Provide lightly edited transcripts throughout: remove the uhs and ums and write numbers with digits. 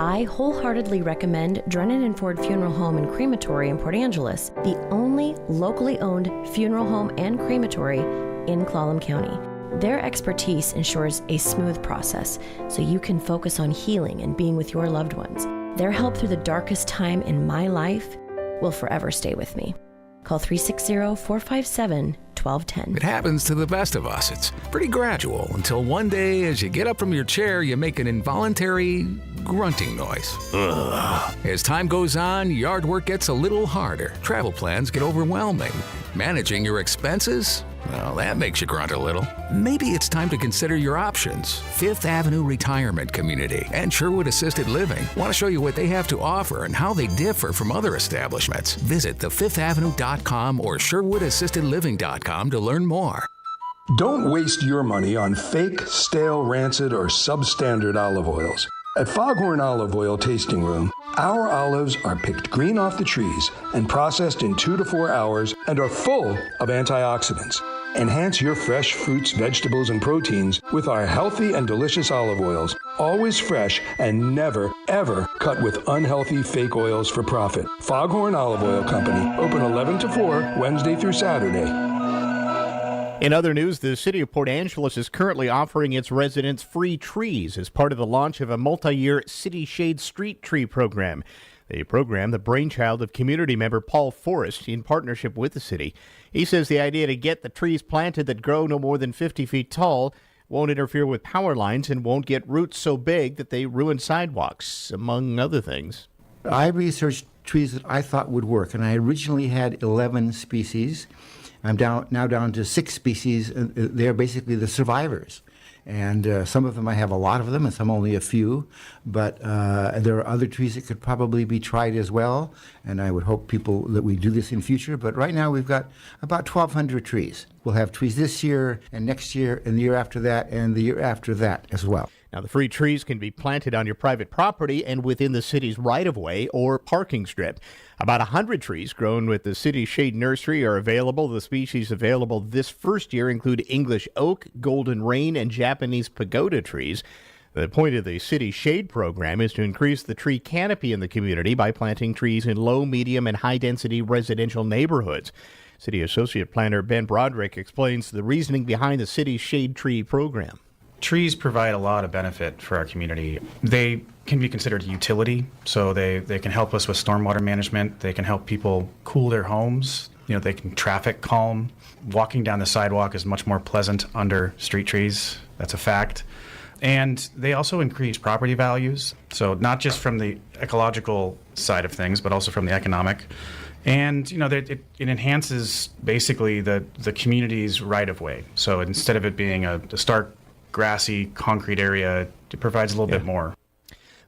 I wholeheartedly recommend Drennan and Ford Funeral Home and Crematory in Port Angeles, the only locally owned funeral home and crematory in Clallam County. Their expertise ensures a smooth process so you can focus on healing and being with your loved ones. Their help through the darkest time in my life will forever stay with me. Call 360-457-1210. It happens to the best of us. It's pretty gradual until one day as you get up from your chair, you make an involuntary grunting noise. Ugh. As time goes on, yard work gets a little harder. Travel plans get overwhelming. Managing your expenses? Well, that makes you grunt a little. Maybe it's time to consider your options. Fifth Avenue Retirement Community and Sherwood Assisted Living want to show you what they have to offer and how they differ from other establishments. Visit thefiftavenue.com or sherwoodassistedliving.com to learn more. Don't waste your money on fake, stale, rancid, or substandard olive oils. At Foghorn Olive Oil Tasting Room, our olives are picked green off the trees and processed in 2 to 4 hours and are full of antioxidants. Enhance your fresh fruits, vegetables, and proteins with our healthy and delicious olive oils, always fresh and never, ever cut with unhealthy fake oils for profit. Foghorn Olive Oil Company, open 11 to 4, Wednesday through Saturday. In other news, the city of Port Angeles is currently offering its residents free trees as part of the launch of a multi-year City Shade Street Tree program. The program, the brainchild of community member Paul Forrest in partnership with the city. He says the idea to get the trees planted that grow no more than 50 feet tall won't interfere with power lines and won't get roots so big that they ruin sidewalks, among other things. I researched trees that I thought would work, and I originally had 11 species. I'm now down to 6 species. They're basically the survivors. And some of them, I have a lot of them, and some only a few. But there are other trees that could probably be tried as well. And I would hope that we do this in future. But right now, we've got about 1,200 trees. We'll have trees this year, and next year, and the year after that, and the year after that as well. Now, the free trees can be planted on your private property and within the city's right-of-way or parking strip. About 100 trees grown with the City Shade Nursery are available. The species available this first year include English oak, golden rain, and Japanese pagoda trees. The point of the City Shade program is to increase the tree canopy in the community by planting trees in low, medium, and high-density residential neighborhoods. City Associate Planner Ben Broderick explains the reasoning behind the City Shade Tree program. Trees provide a lot of benefit for our community. They can be considered a utility, so they can help us with stormwater management. They can help people cool their homes. They can traffic calm. Walking down the sidewalk is much more pleasant under street trees. That's a fact. And they also increase property values, so not just from the ecological side of things, but also from the economic. And, it enhances basically the community's right-of-way. So instead of it being a stark grassy concrete area, it provides a little bit more.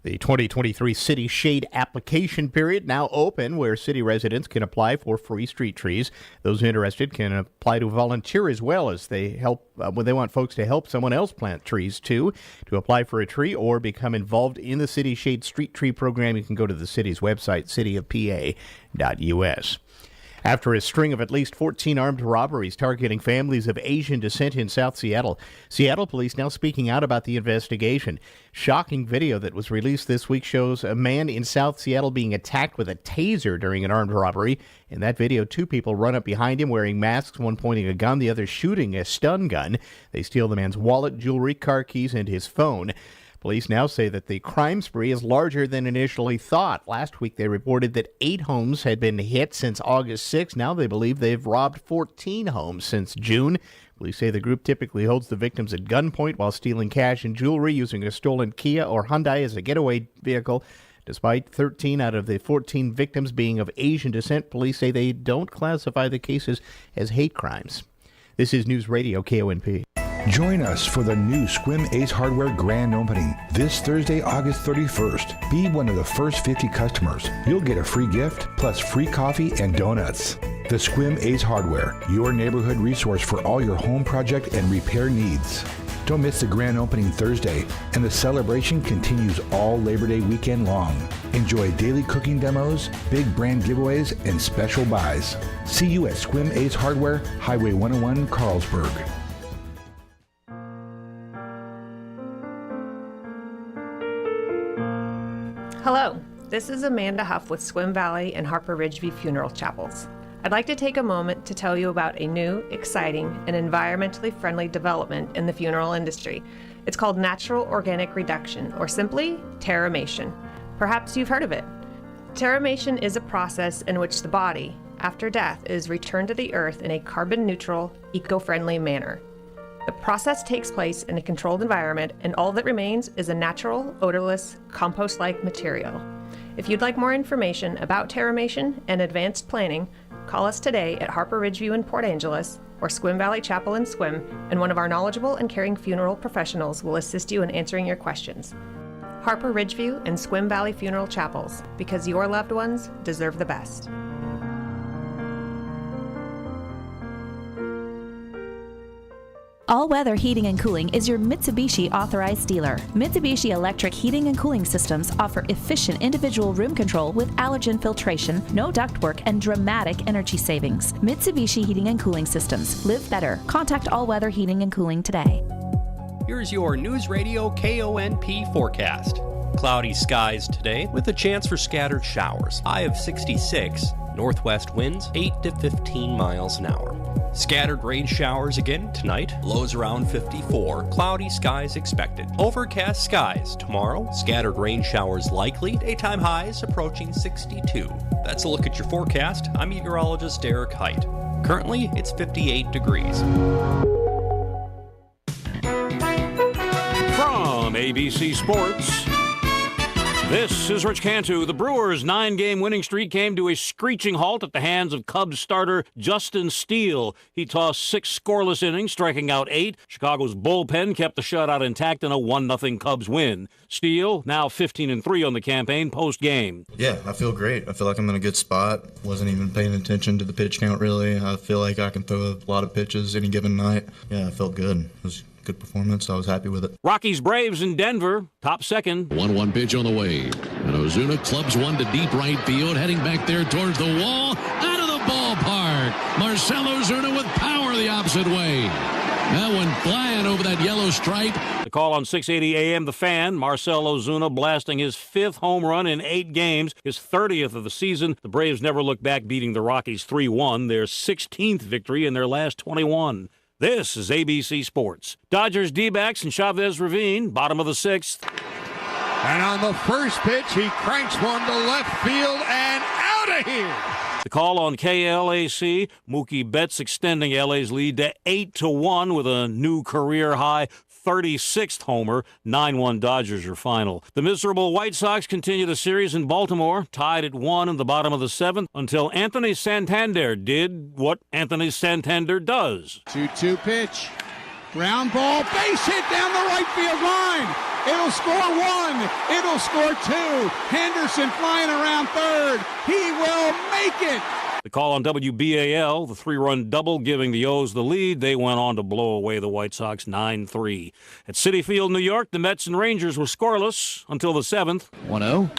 The 2023 City Shade application period now open, where city residents can apply for free street trees. Those interested can apply to volunteer as well, as they help when they want folks to help someone else plant trees too. To apply for a tree or become involved in the City Shade Street Tree program, you can go to the city's website, cityofpa.us. After a string of at least 14 armed robberies targeting families of Asian descent in South Seattle, Seattle police now speaking out about the investigation. Shocking video that was released this week shows a man in South Seattle being attacked with a taser during an armed robbery. In that video, 2 people run up behind him wearing masks, one pointing a gun, the other shooting a stun gun. They steal the man's wallet, jewelry, car keys, and his phone. Police now say that the crime spree is larger than initially thought. Last week, they reported that 8 homes had been hit since August 6. Now they believe they've robbed 14 homes since June. Police say the group typically holds the victims at gunpoint while stealing cash and jewelry, using a stolen Kia or Hyundai as a getaway vehicle. Despite 13 out of the 14 victims being of Asian descent, police say they don't classify the cases as hate crimes. This is Newsradio KONP. Join us for the new Squim Ace Hardware grand opening this Thursday, August 31st. Be one of the first 50 customers. You'll get a free gift plus free coffee and donuts. The Squim Ace Hardware, your neighborhood resource for all your home project and repair needs. Don't miss the grand opening Thursday, and the celebration continues all Labor Day weekend long. Enjoy daily cooking demos, big brand giveaways, and special buys. See you at Squim Ace Hardware, Highway 101, Carlsberg. Hello, this is Amanda Huff with Swim Valley and Harper Ridgeview Funeral Chapels. I'd like to take a moment to tell you about a new, exciting, and environmentally friendly development in the funeral industry. It's called natural organic reduction, or simply terramation. Perhaps you've heard of it. Terramation is a process in which the body, after death, is returned to the earth in a carbon-neutral, eco-friendly manner. The process takes place in a controlled environment, and all that remains is a natural, odorless, compost-like material. If you'd like more information about terramation and advanced planning, call us today at Harper Ridgeview in Port Angeles or Swim Valley Chapel in Swim, and one of our knowledgeable and caring funeral professionals will assist you in answering your questions. Harper Ridgeview and Swim Valley Funeral Chapels, because your loved ones deserve the best. All Weather Heating and Cooling is your Mitsubishi authorized dealer. Mitsubishi electric heating and cooling systems offer efficient individual room control with allergen filtration, no ductwork, and dramatic energy savings. Mitsubishi Heating and Cooling Systems. Live better. Contact All Weather Heating and Cooling today. Here's your Newsradio KONP forecast. Cloudy skies today with a chance for scattered showers. High of 66. Northwest winds 8 to 15 miles an hour. Scattered rain showers again tonight. Lows around 54. Cloudy skies expected. Overcast skies tomorrow. Scattered rain showers likely. Daytime highs approaching 62. That's a look at your forecast. I'm meteorologist Derek Height. Currently, it's 58 degrees. From ABC Sports, this is Rich Cantu. The Brewers' 9-game winning streak came to a screeching halt at the hands of Cubs starter Justin Steele. He tossed 6 scoreless innings, striking out 8. Chicago's bullpen kept the shutout intact in a 1-0 Cubs win. Steele, now 15-3 on the campaign, post-game. Yeah, I feel great. I feel like I'm in a good spot. Wasn't even paying attention to the pitch count, really. I feel like I can throw a lot of pitches any given night. Yeah, I felt good. It was good performance. I was happy with it. Rockies Braves in Denver, top second. 1-1 pitch on the way. And Ozuna clubs one to deep right field, heading back there towards the wall. Out of the ballpark. Marcell Ozuna with power the opposite way. That one flying over that yellow stripe. The call on 680 AM The Fan. Marcell Ozuna blasting his 5th home run in 8 games, his 30th of the season. The Braves never looked back, beating the Rockies 3-1, their 16th victory in their last 21. This is ABC Sports. Dodgers D-backs and Chavez Ravine, bottom of the 6th. And on the first pitch, he cranks one to left field and out of here. The call on KLAC, Mookie Betts extending LA's lead to 8-1 with a new career high 36th homer. 9-1 Dodgers are final. The miserable White Sox continue the series in Baltimore, tied at 1 in the bottom of the 7th, until Anthony Santander did what Anthony Santander does. 2-2 pitch. Ground ball, base hit down the right field line. It'll score 1. It'll score 2. Henderson flying around third. He will make it. The call on WBAL, the 3-run double giving the O's the lead. They went on to blow away the White Sox 9-3. At Citi Field, New York, the Mets and Rangers were scoreless until the 7th. 1-0.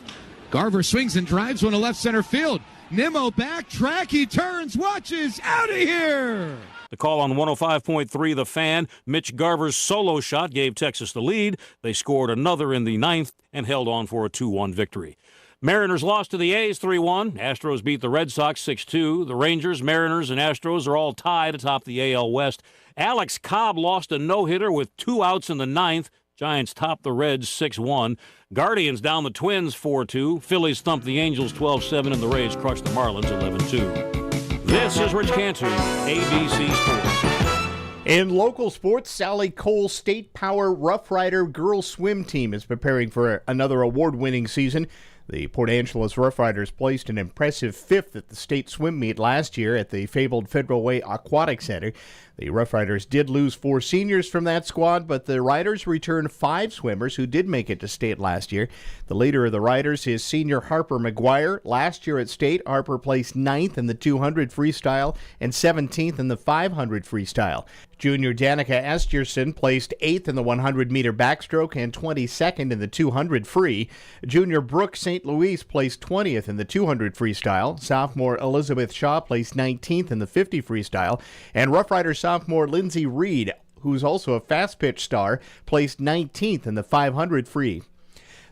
Garver swings and drives one to left center field. Nimmo back track. He turns, watches, out of here. The call on 105.3 The Fan, Mitch Garver's solo shot gave Texas the lead. They scored another in the 9th and held on for a 2-1 victory. Mariners lost to the A's 3-1. Astros beat the Red Sox 6-2. The Rangers, Mariners, and Astros are all tied atop the AL West. Alex Cobb lost a no-hitter with 2 outs in the 9th. Giants topped the Reds 6-1. Guardians down the Twins 4-2. Phillies thumped the Angels 12-7, and the Rays crushed the Marlins 11-2. This is Rich Cantu, ABC Sports. In local sports, Sally Cole State Power Rough Rider girls swim team is preparing for another award-winning season. The Port Angeles Rough Riders placed an impressive 5th at the state swim meet last year at the fabled Federal Way Aquatic Center. The Rough Riders did lose 4 seniors from that squad, but the Riders returned 5 swimmers who did make it to state last year. The leader of the Riders is senior Harper McGuire. Last year at state, Harper placed 9th in the 200 freestyle and 17th in the 500 freestyle. Junior Danica Estierson placed 8th in the 100-meter backstroke and 22nd in the 200 free. Junior Brooke St. Louis placed 20th in the 200 freestyle. Sophomore Elizabeth Shaw placed 19th in the 50 freestyle. And Rough Rider sophomore Lindsay Reed, who's also a fast pitch star, placed 19th in the 500 free.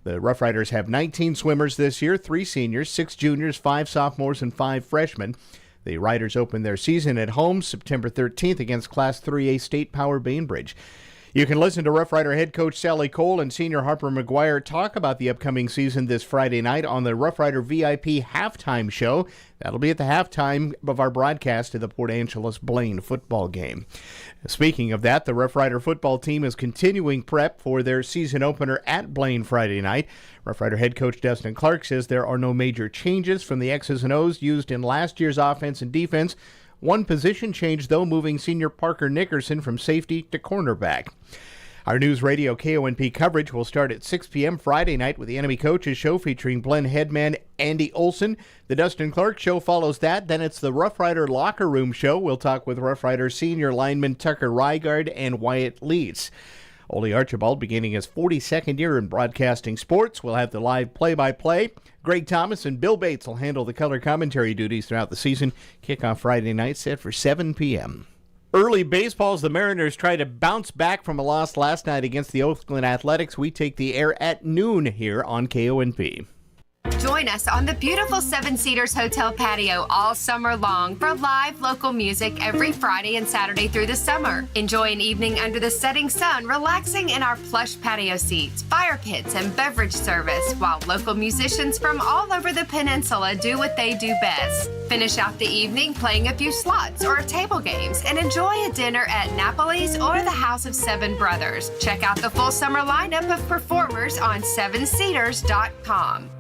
The Rough Riders have 19 swimmers this year, 3 seniors, 6 juniors, 5 sophomores, and 5 freshmen. The Riders open their season at home September 13th against Class 3A State Power Bainbridge. You can listen to Rough Rider head coach Sally Cole and senior Harper McGuire talk about the upcoming season this Friday night on the Rough Rider VIP halftime show. That'll be at the halftime of our broadcast of the Port Angeles Blaine football game. Speaking of that, the Rough Rider football team is continuing prep for their season opener at Blaine Friday night. Rough Rider head coach Dustin Clark says there are no major changes from the X's and O's used in last year's offense and defense. One position change, though, moving senior Parker Nickerson from safety to cornerback. Our Newsradio KONP coverage will start at 6 p.m. Friday night with the Enemy Coaches show featuring Glenn Headman Andy Olson. The Dustin Clark show follows that. Then it's the Rough Rider Locker Room show. We'll talk with Rough Rider senior lineman Tucker Rygard and Wyatt Leeds. Ole Archibald beginning his 42nd year in broadcasting sports. We'll have the live play-by-play. Greg Thomas and Bill Bates will handle the color commentary duties throughout the season. Kickoff Friday night set for 7 p.m. Early baseball as the Mariners try to bounce back from a loss last night against the Oakland Athletics. We take the air at noon here on KONP. Join us on the beautiful Seven Cedars Hotel patio all summer long for live local music every Friday and Saturday through the summer. Enjoy an evening under the setting sun, relaxing in our plush patio seats, fire pits, and beverage service, while local musicians from all over the peninsula do what they do best. Finish out the evening playing a few slots or table games and enjoy a dinner at Napoli's or the House of Seven Brothers. Check out the full summer lineup of performers on sevencedars.com.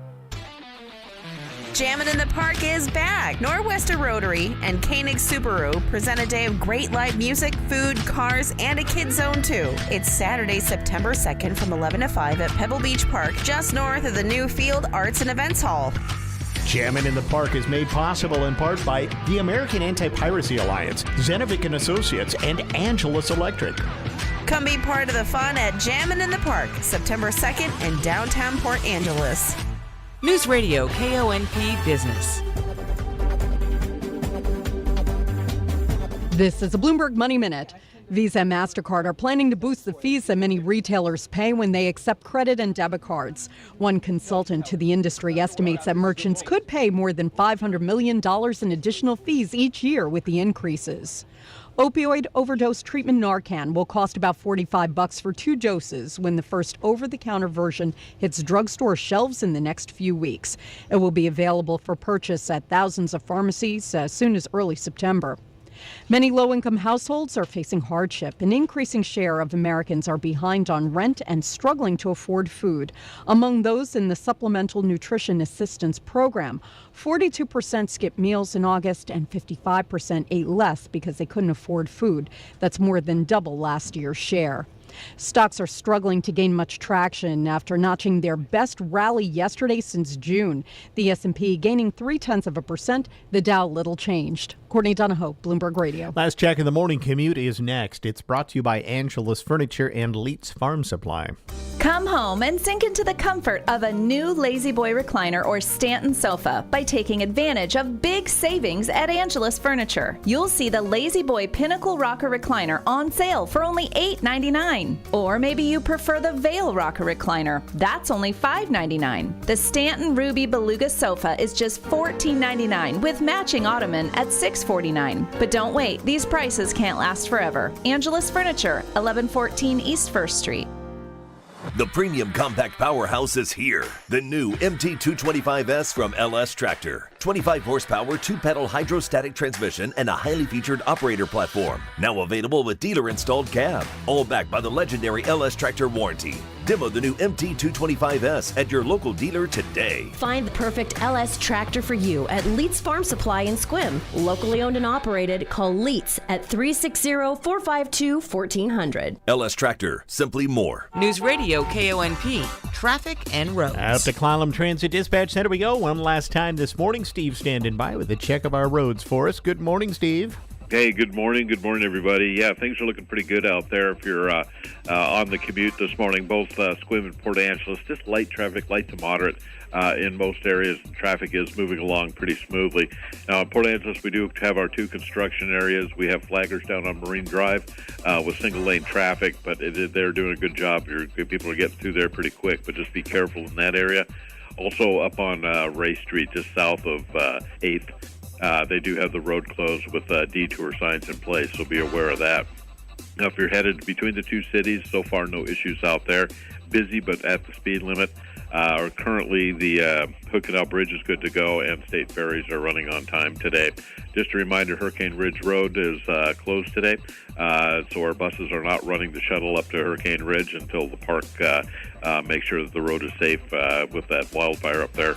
Jammin' in the Park is back. Nor'Wester Rotary and Koenig Subaru present a day of great live music, food, cars, and a kid zone too. It's Saturday, September 2nd from 11 to 5 at Pebble Beach Park, just north of the new Field Arts and Events Hall. Jammin' in the Park is made possible in part by the American Anti-Piracy Alliance, Zenovic & Associates, and Angelus Electric. Come be part of the fun at Jammin' in the Park, September 2nd in downtown Port Angeles. Newsradio KONP Business. This is a Bloomberg Money Minute. Visa and MasterCard are planning to boost the fees that many retailers pay when they accept credit and debit cards. One consultant to the industry estimates that merchants could pay more than $500 million in additional fees each year with the increases. Opioid overdose treatment Narcan will cost about $45 for 2 doses when the first over-the-counter version hits drugstore shelves in the next few weeks. It will be available for purchase at thousands of pharmacies as soon as early September. Many low-income households are facing hardship. An increasing share of Americans are behind on rent and struggling to afford food. Among those in the Supplemental Nutrition Assistance Program, 42% skipped meals in August and 55% ate less because they couldn't afford food. That's more than double last year's share. Stocks are struggling to gain much traction after notching their best rally yesterday since June. The S&P gaining 0.3%, the Dow little changed. Courtney Donahoe, Bloomberg Radio. Last check in the morning commute is next. It's brought to you by Angelus Furniture and Leitz Farm Supply. Come home and sink into the comfort of a new Lazy Boy recliner or Stanton sofa by taking advantage of big savings at Angelus Furniture. You'll see the Lazy Boy Pinnacle Rocker Recliner on sale for only $8.99. Or maybe you prefer the Vail Rocker Recliner. That's only $5.99. The Stanton Ruby Beluga Sofa is just $14.99 with matching ottoman at $6.49. But don't wait, these prices can't last forever. Angelus Furniture, 1114 East 1st Street. The premium compact powerhouse is here. The new MT225S from LS Tractor. 25 horsepower, 2-pedal hydrostatic transmission, and a highly featured operator platform. Now available with dealer-installed cab. All backed by the legendary LS Tractor warranty. Demo the new MT225S at your local dealer today. Find the perfect LS tractor for you at Leitz Farm Supply in Squim. Locally owned and operated. Call Leitz at 360-452-1400. LS Tractor, simply more. Newsradio KONP, traffic and roads. Out to Clallam Transit Dispatch Center we go. One last time this morning. Steve standing by with a check of our roads for us. Good morning, Steve. Hey, good morning. Good morning, everybody. Yeah, things are looking pretty good out there if you're on the commute this morning. Both Sequim and Port Angeles, just light traffic, light to moderate in most areas. Traffic is moving along pretty smoothly. Now, in Port Angeles, we do have our two construction areas. We have flaggers down on Marine Drive with single-lane traffic, but they're doing a good job. People are getting through there pretty quick, but just be careful in that area. Also, up on Ray Street, just south of 8th, they do have the road closed with detour signs in place, so be aware of that. Now, if you're headed between the two cities, so far no issues out there. Busy, but at the speed limit. Currently, the Hood Canal Bridge is good to go, and state ferries are running on time today. Just a reminder, Hurricane Ridge Road is closed today, so our buses are not running the shuttle up to Hurricane Ridge until the park makes sure that the road is safe with that wildfire up there,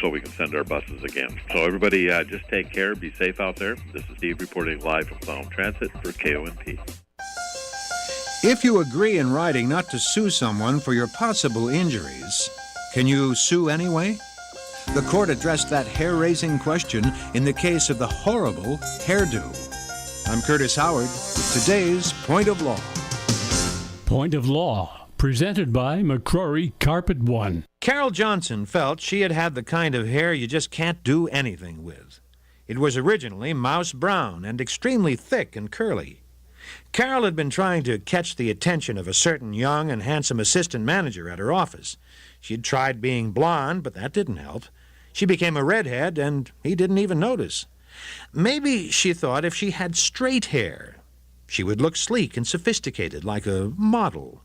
so we can send our buses again. So everybody just take care, be safe out there. This is Steve reporting live from Clallam Transit for KONP. If you agree in writing not to sue someone for your possible injuries, can you sue anyway? The court addressed that hair-raising question in the case of the horrible hairdo. I'm Curtis Howard with today's Point of Law. Point of Law, presented by McCrory Carpet One. Carol Johnson felt she had had the kind of hair you just can't do anything with. It was originally mouse brown and extremely thick and curly. Carol had been trying to catch the attention of a certain young and handsome assistant manager at her office. She'd tried being blonde, but that didn't help. She became a redhead, and he didn't even notice. Maybe, she thought, if she had straight hair, she would look sleek and sophisticated, like a model.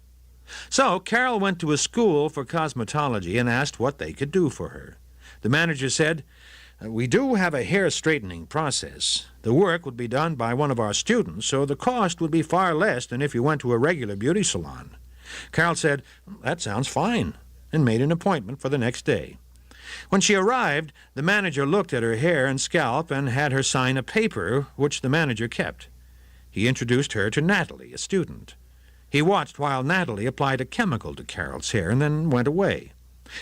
So Carol went to a school for cosmetology and asked what they could do for her. The manager said, "We do have a hair straightening process. The work would be done by one of our students, so the cost would be far less than if you went to a regular beauty salon." Carol said, "That sounds fine," and made an appointment for the next day. When she arrived, the manager looked at her hair and scalp and had her sign a paper, which the manager kept. He introduced her to Natalie, a student. He watched while Natalie applied a chemical to Carol's hair and then went away.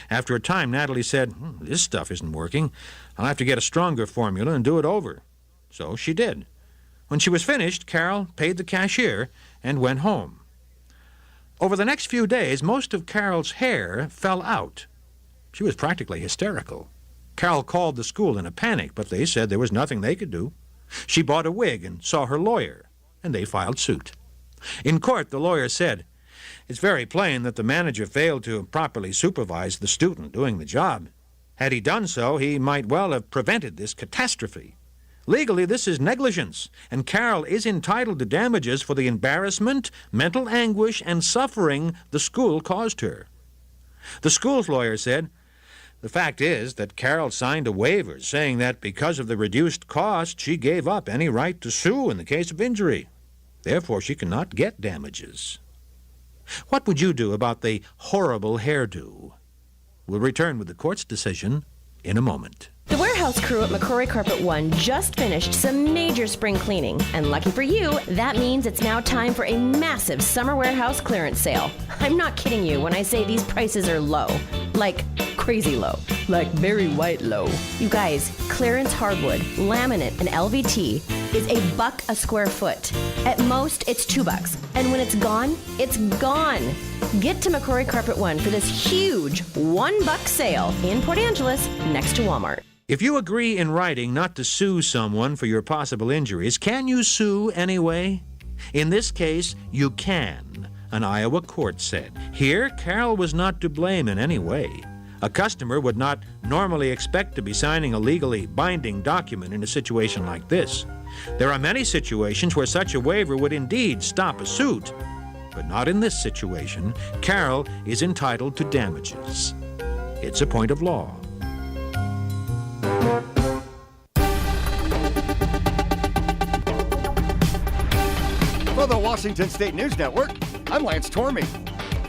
After a time, Natalie said, "This stuff isn't working. I'll have to get a stronger formula and do it over." So she did. When she was finished, Carol paid the cashier and went home. Over the next few days, most of Carol's hair fell out. She was practically hysterical. Carol called the school in a panic, but they said there was nothing they could do. She bought a wig and saw her lawyer, and they filed suit. In court, the lawyer said, "It's very plain that the manager failed to properly supervise the student doing the job. Had he done so, he might well have prevented this catastrophe. Legally, this is negligence, and Carol is entitled to damages for the embarrassment, mental anguish, and suffering the school caused her." The school's lawyer said, "The fact is that Carol signed a waiver saying that because of the reduced cost, she gave up any right to sue in the case of injury. Therefore, she cannot get damages." What would you do about the horrible hairdo? We'll return with the court's decision in a moment. The warehouse crew at McCrory Carpet One just finished some major spring cleaning, and lucky for you, that means it's now time for a massive summer warehouse clearance sale. I'm not kidding you when I say these prices are low. Like crazy low. Like very white low. You guys, clearance hardwood, laminate, and LVT is $1 a square foot. At most, it's $2. And when it's gone, it's gone. Get to McCrory Carpet One for this huge $1 sale in Port Angeles next to Walmart. If you agree in writing not to sue someone for your possible injuries, can you sue anyway? In this case, you can, an Iowa court said. Here, Carol was not to blame in any way. A customer would not normally expect to be signing a legally binding document in a situation like this. There are many situations where such a waiver would indeed stop a suit, but not in this situation. Carol is entitled to damages. It's a point of law. For the Washington State News Network, I'm Lance Tormey.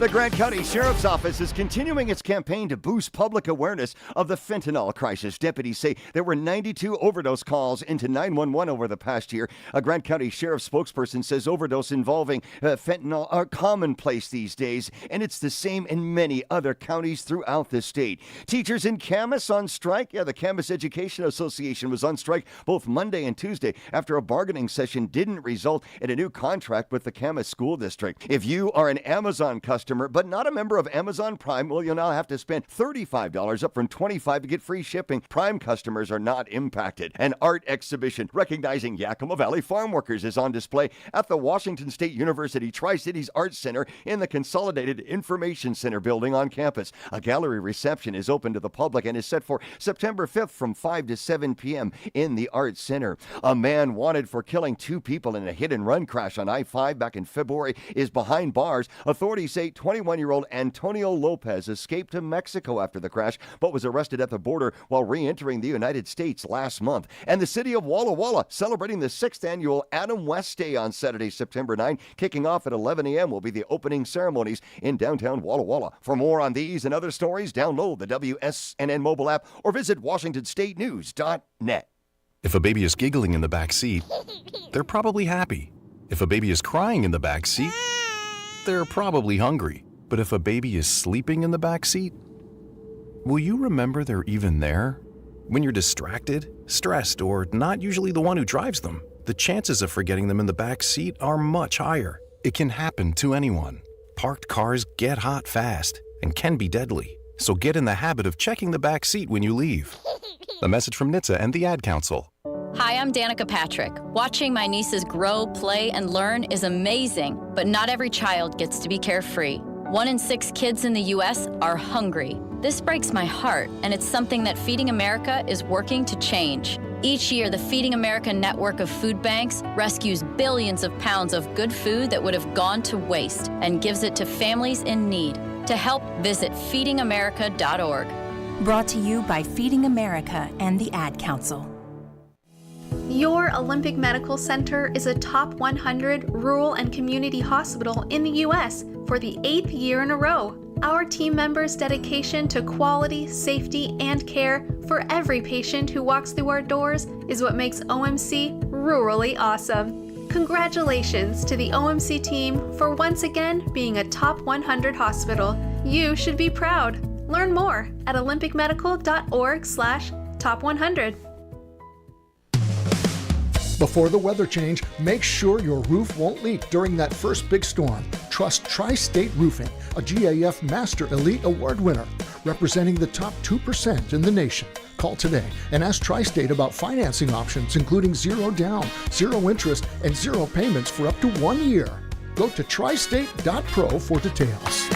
The Grant County Sheriff's Office is continuing its campaign to boost public awareness of the fentanyl crisis. Deputies say there were 92 overdose calls into 911 over the past year. A Grant County Sheriff spokesperson says overdose involving fentanyl are commonplace these days, and it's the same in many other counties throughout the state. Teachers in Camas on strike. Yeah, the Camas Education Association was on strike both Monday and Tuesday after a bargaining session didn't result in a new contract with the Camas School District. If you are an Amazon customer but not a member of Amazon Prime, well, you'll now have to spend $35 up from $25 to get free shipping. Prime customers are not impacted. An art exhibition recognizing Yakima Valley farm workers is on display at the Washington State University Tri-Cities Arts Center in the Consolidated Information Center building on campus. A gallery reception is open to the public and is set for September 5th from 5 to 7 p.m. in the Arts Center. A man wanted for killing 2 people in a hit-and-run crash on I-5 back in February is behind bars. Authorities say 21-year-old Antonio Lopez escaped to Mexico after the crash, but was arrested at the border while re-entering the United States last month. And the city of Walla Walla celebrating the 6th annual Adam West Day on Saturday, September 9. Kicking off at 11 a.m. will be the opening ceremonies in downtown Walla Walla. For more on these and other stories, download the WSNN mobile app or visit WashingtonStateNews.net. If a baby is giggling in the back seat, they're probably happy. If a baby is crying in the back seat, they're probably hungry. But if a baby is sleeping in the back seat, will you remember they're even there? When you're distracted, stressed, or not usually the one who drives them, the chances of forgetting them in the back seat are much higher. It can happen to anyone. Parked cars get hot fast and can be deadly. So get in the habit of checking the back seat when you leave. A message from NHTSA and the Ad Council. Hi, I'm Danica Patrick. Watching my nieces grow, play, and learn is amazing, but not every child gets to be carefree. 1 in 6 kids in the U.S. are hungry. This breaks my heart, and it's something that Feeding America is working to change. Each year, the Feeding America network of food banks rescues billions of pounds of good food that would have gone to waste and gives it to families in need. To help, visit feedingamerica.org. Brought to you by Feeding America and the Ad Council. Your Olympic Medical Center is a top 100 rural and community hospital in the U.S. for the 8th year in a row. Our team members' dedication to quality, safety, and care for every patient who walks through our doors is what makes OMC rurally awesome. Congratulations to the OMC team for once again being a top 100 hospital. You should be proud. Learn more at olympicmedical.org/top100. Before the weather change, make sure your roof won't leak during that first big storm. Trust Tri-State Roofing, a GAF Master Elite Award winner, representing the top 2% in the nation. Call today and ask Tri-State about financing options, including 0 down, 0 interest, and 0 payments for up to 1 year. Go to tristate.pro for details.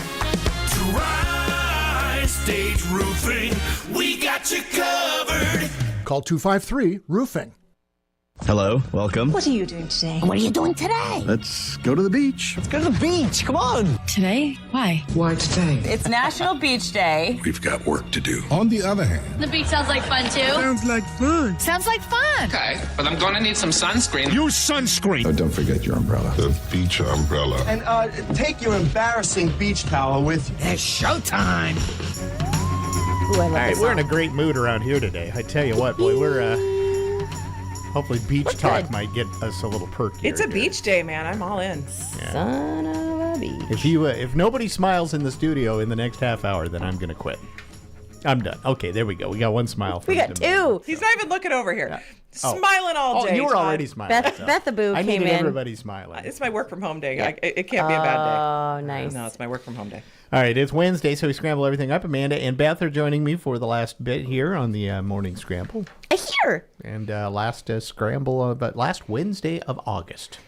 Tri-State Roofing, we got you covered. Call 253-ROOFING. Hello, welcome. What are you doing today? What are you doing today? Let's go to the beach. Let's go to the beach. Come on. Today? Why? Why today? It's National Beach Day. We've got work to do. On the other hand, The beach sounds like fun too. Sounds like fun. Sounds like fun. Okay, but I'm gonna need some sunscreen. Use sunscreen. Oh, don't forget your umbrella. The beach umbrella. And take your embarrassing beach towel with you. It's showtime. Ooh, all right, we're in a great mood around here today. I tell you what, boy, we're hopefully beach talk might get us a little perky. It's a beach day, man. I'm all in. Yeah. Son of a beach. If nobody smiles in the studio in the next half hour, then I'm gonna quit. I'm done. Okay, there we go. We got one smile. We got 2. He's not even looking over here. Smiling all day. Oh, you were Todd. already smiling. Bethaboo I came needed in. everybody smiling. It's my work from home day. It can't be a bad day. Oh, nice. No, it's my work from home day. All right, it's Wednesday, so we scramble everything up. Amanda and Beth are joining me for the last bit here on the morning scramble. Here. And last scramble, but last Wednesday of August.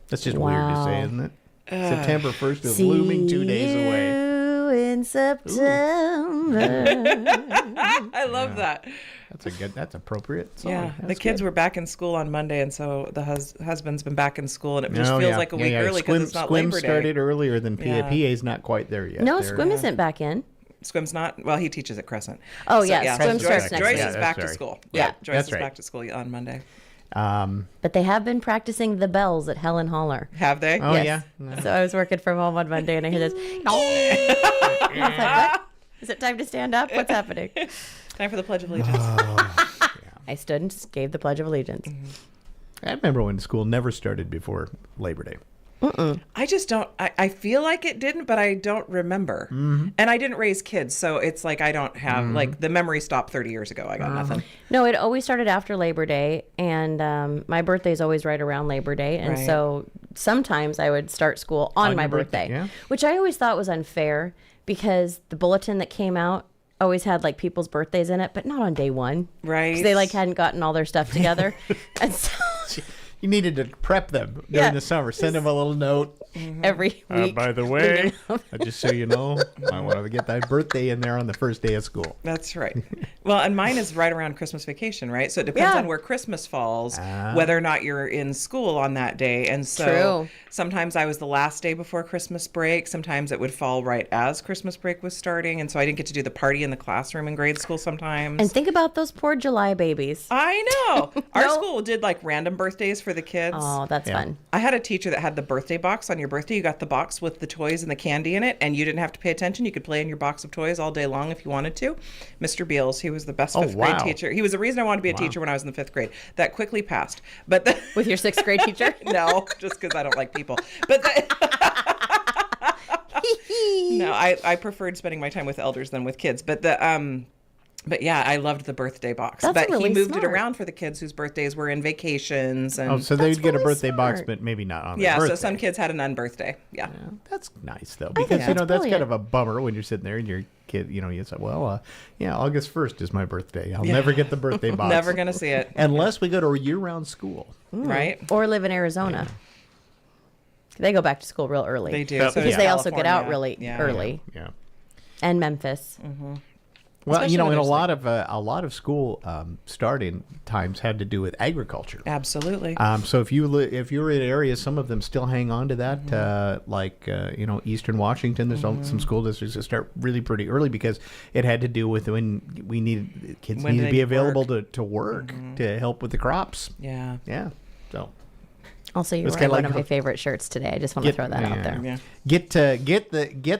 That's just weird to say, isn't it? September 1st is looming 2 days away. In September. I love that. That's appropriate song. Yeah, That's the kids good. were back in school on Monday, and so the husband's been back in school, and it just feels like a week early because it's not Labor Day. Started earlier than PA. PA's not quite there yet. No, Squim isn't back in. Squim's not? Well, he teaches at Crescent. Oh, yeah, Squim starts next Joyce week. is back to school. Yeah, Joyce is right. back to school on Monday. But they have been practicing the bells at Helen Holler. Have they? Oh, Yes. yeah. So I was working from home on Monday, and I hear this. I was like, what? Is it time to stand up? What's happening? Time for the Pledge of Allegiance. I stood and gave the Pledge of Allegiance. I remember when school never started before Labor Day. I just don't, I feel like it didn't, but I don't remember. And I didn't raise kids, so it's like I don't have, like, the memory stopped 30 years ago. I got nothing. No, it always started after Labor Day, and my birthday is always right around Labor Day, and Right. so sometimes I would start school on my your birthday, birthday, yeah. which I always thought was unfair because the bulletin that came out always had like people's birthdays in it, but not on day one. Right. 'Cause they like hadn't gotten all their stuff together. And so You needed to prep them during the summer. Send them a little note. every week. By the way, just so you know, I want to get that birthday in there on the first day of school. That's right. Well, and mine is right around Christmas vacation, right? So it depends Yeah. on where Christmas falls, whether or not you're in school on that day. And so True. sometimes I was the last day before Christmas break. Sometimes it would fall right as Christmas break was starting. And so I didn't get to do the party in the classroom in grade school sometimes. And think about those poor July babies. I know. Our No. school did like random birthdays for the kids. Oh, that's fun. I had a teacher that had the birthday box on your birthday. You got the box with the toys and the candy in it, and you didn't have to pay attention. You could play in your box of toys all day long if you wanted to. Mr. Beals, he was the best fifth grade teacher. He was the reason I wanted to be a teacher when I was in the 5th grade. That quickly passed. But With your 6th grade teacher? No, just because I don't like people. But no, I preferred spending my time with elders than with kids. But yeah, I loved the birthday box. That's but really he moved smart. it around for the kids whose birthdays were in vacations. And Oh, so they'd get a really birthday box, smart. but maybe not on their yeah, birthday. so some kids had an unbirthday. Yeah. That's nice, though, think because, that's that's brilliant. kind of a bummer when you're sitting there and your kid, you say, well, August 1st is my birthday. I'll never get the birthday box. Never going to see it. Unless we go to a year-round school. Right. Or live in Arizona. They go back to school real early. They do. So So Because does they also get out California. really Yeah. early. Yeah. And Memphis. Well, Especially and when a lot of school starting times had to do with agriculture. Absolutely. So if you're in areas, some of them still hang on to that. Like Eastern Washington, there's some school districts that start really pretty early because it had to do with when kids When need do to they be need available to work to help with the crops. Yeah. Yeah. So Also, you're It's wearing kinda one like of my favorite shirts today. I just want to throw that out there. Yeah. get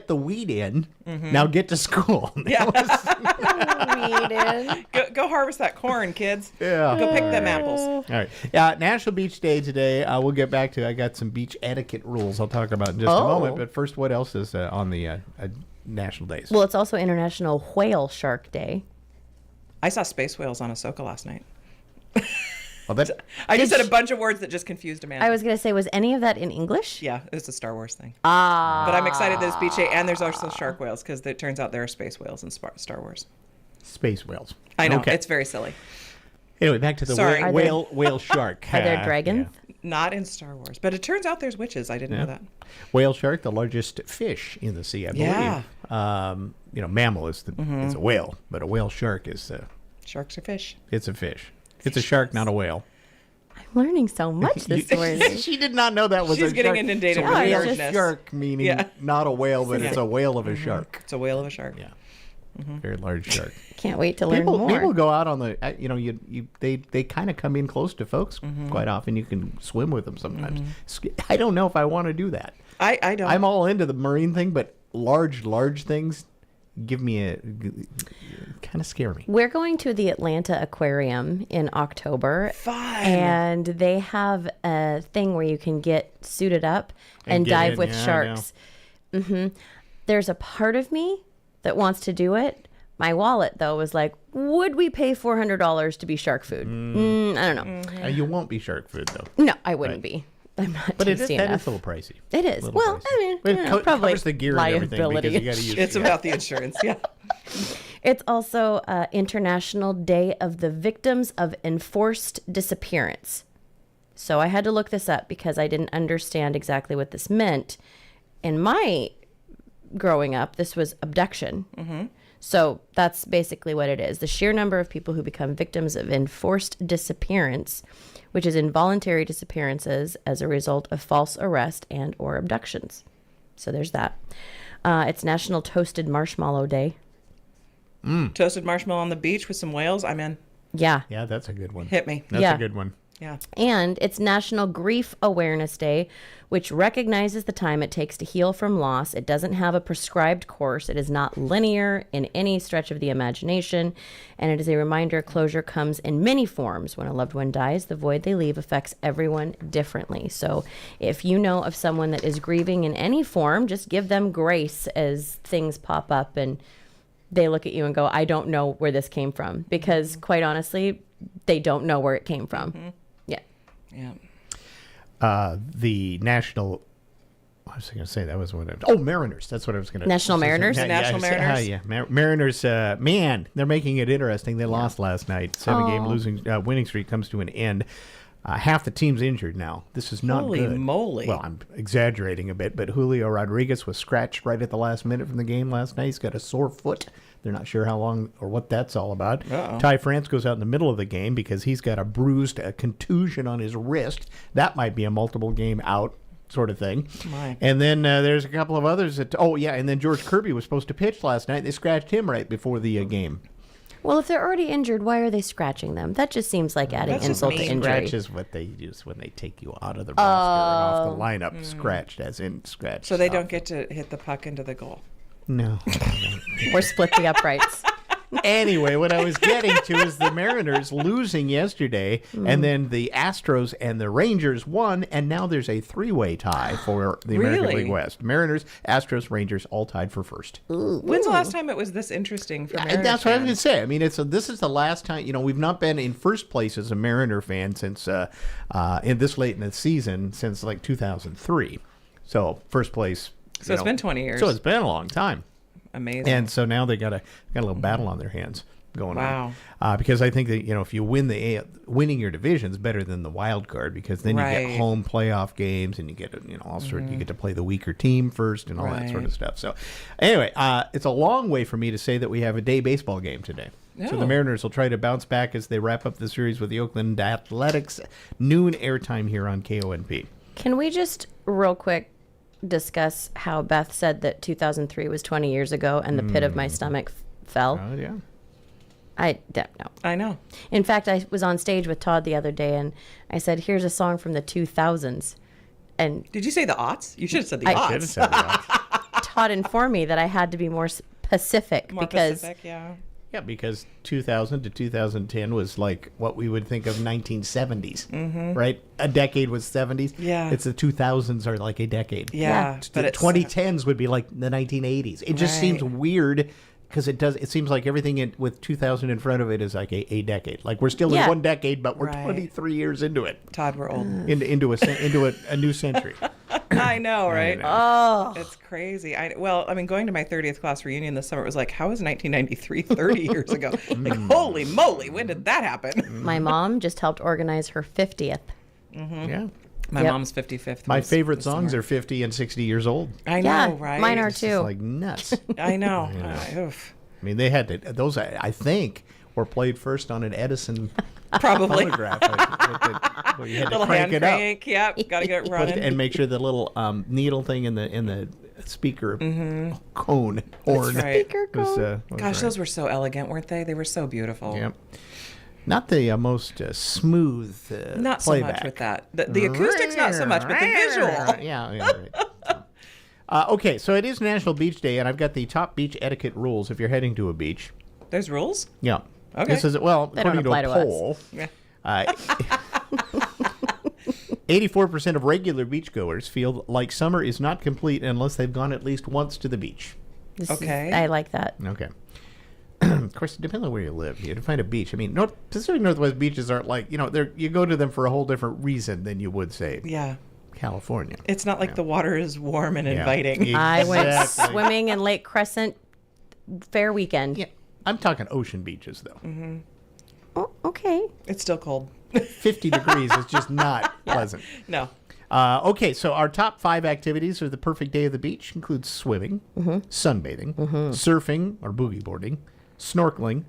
the weed in. Now get to school. Yeah. Weed in. Go harvest that corn, kids. Yeah. Go pick them apples. All right. National Beach Day today. We'll get back to. I got some beach etiquette rules I'll talk about in just a moment. But first, what else is on the national days? Well, it's also International Whale Shark Day. I saw space whales on Ahsoka last night. Well, that, I just said a bunch of words that just confused Amanda. I was going to say, was any of that in English? Yeah, it's a Star Wars thing. Ah. But I'm excited that it's beach day, and there's also shark whales because it turns out there are space whales in Star Wars. space whales. I know, Okay. it's very silly. Anyway, back to the Sorry. whale shark. Are there dragons? Yeah. Not in Star Wars, but it turns out there's witches. I didn't know that. Whale shark, the largest fish in the sea, I believe. Yeah. Mammal is is a whale, but a whale shark is Sharks are fish. it's a fish. It's a shark, not a whale. I'm learning so much this morning. She did not know that was She's a getting shark. inundated So with whale nerdness. shark meaning not a whale, but it's a whale of a Mm-hmm. shark. It's a whale of a shark. Yeah. Very large shark. Can't wait to learn People more. go out on the they kind of come in close to folks quite often. You can swim with them sometimes. I don't know if I want to do that. I don't. I'm all into the marine thing, but large things give me kind of scare me. We're going to the Atlanta Aquarium in October. Fun. And they have a thing where you can get suited up and get dive in, with yeah, I sharks. There's a part of me that wants to do it. My wallet, though, was like, would we pay $400 to be shark food? I don't know. You won't be shark food though. No, I wouldn't be. I'm not But tasty that enough. is a little pricey. It is. Little Well, pricey. I mean, But you it know, probably covers the gear and everything liability. because you got to use. It's about the insurance. Yeah. It's also International Day of the Victims of Enforced Disappearance. So I had to look this up because I didn't understand exactly what this meant. In my growing up, this was abduction. So that's basically what it is. The sheer number of people who become victims of enforced disappearance, which is involuntary disappearances as a result of false arrest and or abductions. So there's that. It's National Toasted Marshmallow Day. Toasted marshmallow on the beach with some whales. I'm in. Yeah. Yeah, that's a good one. Hit me. That's Yeah. a good one. Yeah. And it's National Grief Awareness Day, which recognizes the time it takes to heal from loss. It doesn't have a prescribed course. It is not linear in any stretch of the imagination. And it is a reminder closure comes in many forms. When a loved one dies, the void they leave affects everyone differently. So if you know of someone that is grieving in any form, just give them grace as things pop up and they look at you and go, I don't know where this came from. Because quite honestly, they don't know where it came from. Mm-hmm. Yeah. Yeah. The National, I was going to say that was what Mariners. That's what I was going to National Mariners? National Mariners? Mariners, man, they're making it interesting. They lost last night. 7-game winning streak comes to an end. Half the team's injured now. This is not good. Holy moly. Well, I'm exaggerating a bit, but Julio Rodriguez was scratched right at the last minute from the game last night. He's got a sore foot. They're not sure how long or what that's all about. Uh-oh. Ty France goes out in the middle of the game because he's got a contusion on his wrist. That might be a multiple game out sort of thing. My. And then there's a couple of others and then George Kirby was supposed to pitch last night. They scratched him right before the game. Well, if they're already injured, why are they scratching them? That just seems like adding insult to injury. Scratch is what they use when they take you out of the roster and off the lineup. Scratched, as in scratched. So they don't get to hit the puck into the goal. No. Or split the uprights. Anyway, what I was getting to is the Mariners losing yesterday, and then the Astros and the Rangers won, and now there's a three-way tie for the American League West. Mariners, Astros, Rangers, all tied for first. When's the last time it was this interesting for Mariners That's what I was fans? going to say. I mean, this is the last time, we've not been in first place as a Mariner fan since, in this late in the season, since like 2003. So, first place. So it's been 20 years. So it's been a long time. Amazing. And so now they got a little battle on their hands going on. Because I think that if you win winning your division is better than the wild card, because then you get home playoff games and you get all sorts. You get to play the weaker team first and all that sort of stuff. So anyway, it's a long way for me to say that we have a day baseball game today. Oh. So the Mariners will try to bounce back as they wrap up the series with the Oakland Athletics. Noon airtime here on KONP. Can we just real quick discuss how Beth said that 2003 was 20 years ago and the pit of my stomach fell? Oh, yeah. I don't know. I know. In fact, I was on stage with Todd the other day and I said, here's a song from the 2000s. And did you say the aughts? You should have said the aughts. I should have said the aughts. Todd informed me that I had to be more specific. Specific, yeah. Yeah, because 2000 to 2010 was like what we would think of 1970s, right? A decade was 70s. Yeah. It's the 2000s are like a decade. Yeah. The 2010s would be like the 1980s. It just seems weird because it seems like everything with 2000 in front of it is like a decade. Like we're still in one decade, but we're 23 years into it. Todd, we're old. Into a new century. I know, right? Oh, it's crazy. Going to my 30th class reunion this summer, it was like, how was 1993 30 years ago? Like, holy moly, when did that happen? My mom just helped organize her 50th. Mm-hmm. Yeah. My mom's 55th. My favorite songs are 50 and 60 years old. I know, right? Mine are It's too. just like nuts. I know. I mean, they had those, I think, were played first on an Edison probably phonograph. Where you had little to crank hand it up. crank, yep, got to get it running. And make sure the little needle thing in the speaker cone horn. That's right. Speaker cone. Gosh, those were so elegant, weren't they? They were so beautiful. Yep. Not the most smooth not so playback. much with that. The acoustics, not so much, but the visual. Yeah, right. Okay, so it is National Beach Day, and I've got the top beach etiquette rules if you're heading to a beach. There's rules? Yeah. Okay. This is, They according don't apply to to a poll, Yeah. 84% of regular beachgoers feel like summer is not complete unless they've gone at least once to the beach. I like that. Okay. Of course, it depends on where you live. You have to find a beach. I mean, Pacific Northwest beaches aren't like, you go to them for a whole different reason than you would, say, California. It's not like the water is warm and inviting. Exactly. I went swimming in Lake Crescent fair weekend. Yeah. I'm talking ocean beaches, though. Mm-hmm. Oh, okay. It's still cold. 50 degrees is just not pleasant. No. Okay, so our top 5 activities for the perfect day of the beach include swimming, sunbathing, surfing or boogie boarding, snorkeling,